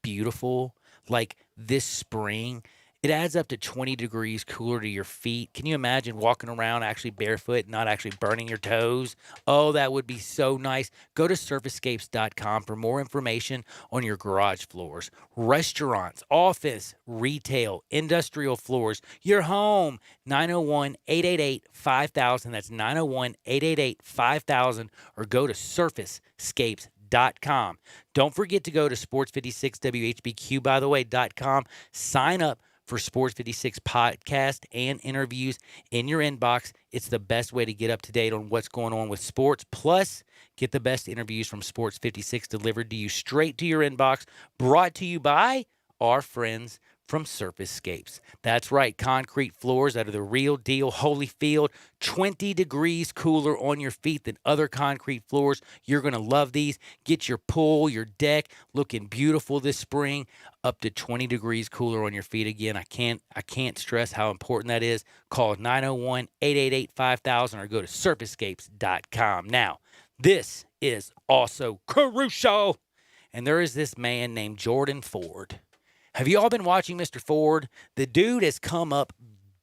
E: beautiful, like this spring. It adds up to 20 degrees cooler to your feet. Can you imagine walking around actually barefoot, not actually burning your toes? Oh, that would be so nice. Go to surfacescapes.com for more information on your garage floors, restaurants, office, retail, industrial floors, your home. 901-888-5000. That's 901-888-5000, or go to surfacescapes.com. Don't forget to go to Sports56WHBQ, by the way, .com. Sign up for Sports 56 podcast and interviews in your inbox. It's the best way to get up to date on what's going on with sports. Plus, get the best interviews from Sports 56 delivered to you straight to your inbox, brought to you by our friends from Surfacescapes. That's right, concrete floors that are the real deal. Holyfield, 20 degrees cooler on your feet than other concrete floors. You're going to love these. Get your pool, your deck looking beautiful this spring, up to 20 degrees cooler on your feet again. I can't stress how important that is. Call 901-888-5000 or go to surfacescapes.com. Now, this is also crucial, and there is this man named Jordan Ford. Have you all been watching Mr. Ford? The dude has come up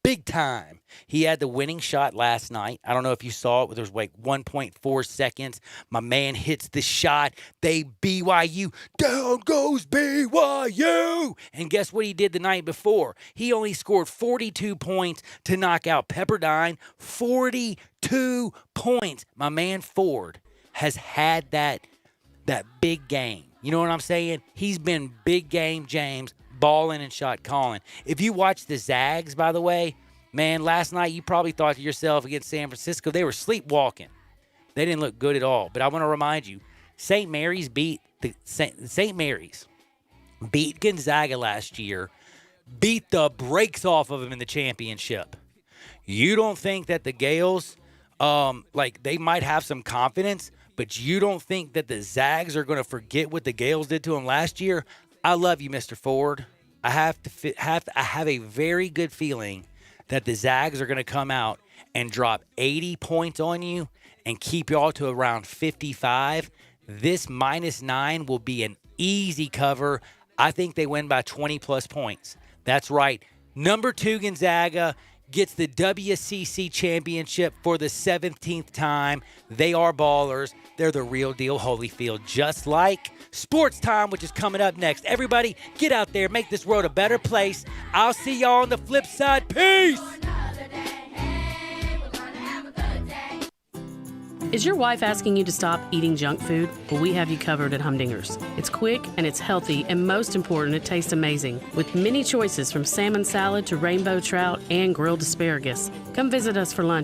E: big time. He had the winning shot last night. I don't know if you saw it, but there was like 1.4 seconds. My man hits the shot. They BYU. Down goes BYU. And guess what he did the night before? He only scored 42 points to knock out Pepperdine. 42 points. My man Ford has had that big game. You know what I'm saying? He's been big game James, balling and shot calling. If you watch the Zags, by the way, man, last night you probably thought to yourself against San Francisco, they were sleepwalking. They didn't look good at all. But I want to remind you, St. Mary's beat Gonzaga last year, beat the brakes off of them in the championship. You don't think that the Gales, they might have some confidence, but you don't think that the Zags are going to forget what the Gales did to them last year? I love you, Mr. Ford. I have a very good feeling that the Zags are going to come out and drop 80 points on you and keep y'all to around 55. This -9 will be an easy cover. I think they win by 20-plus points. That's right. Number 2 Gonzaga gets the WCC championship for the 17th time. They are ballers. They're the real deal Holyfield, just like Sports Time, which is coming up next. Everybody, get out there, make this world a better place. I'll see y'all on the flip side. Peace!
K: Is your wife asking you to stop eating junk food? Well, we have you covered at Humdinger's. It's quick and it's healthy, and most important, it tastes amazing. With many choices from salmon salad to rainbow trout and grilled asparagus. Come visit us for lunch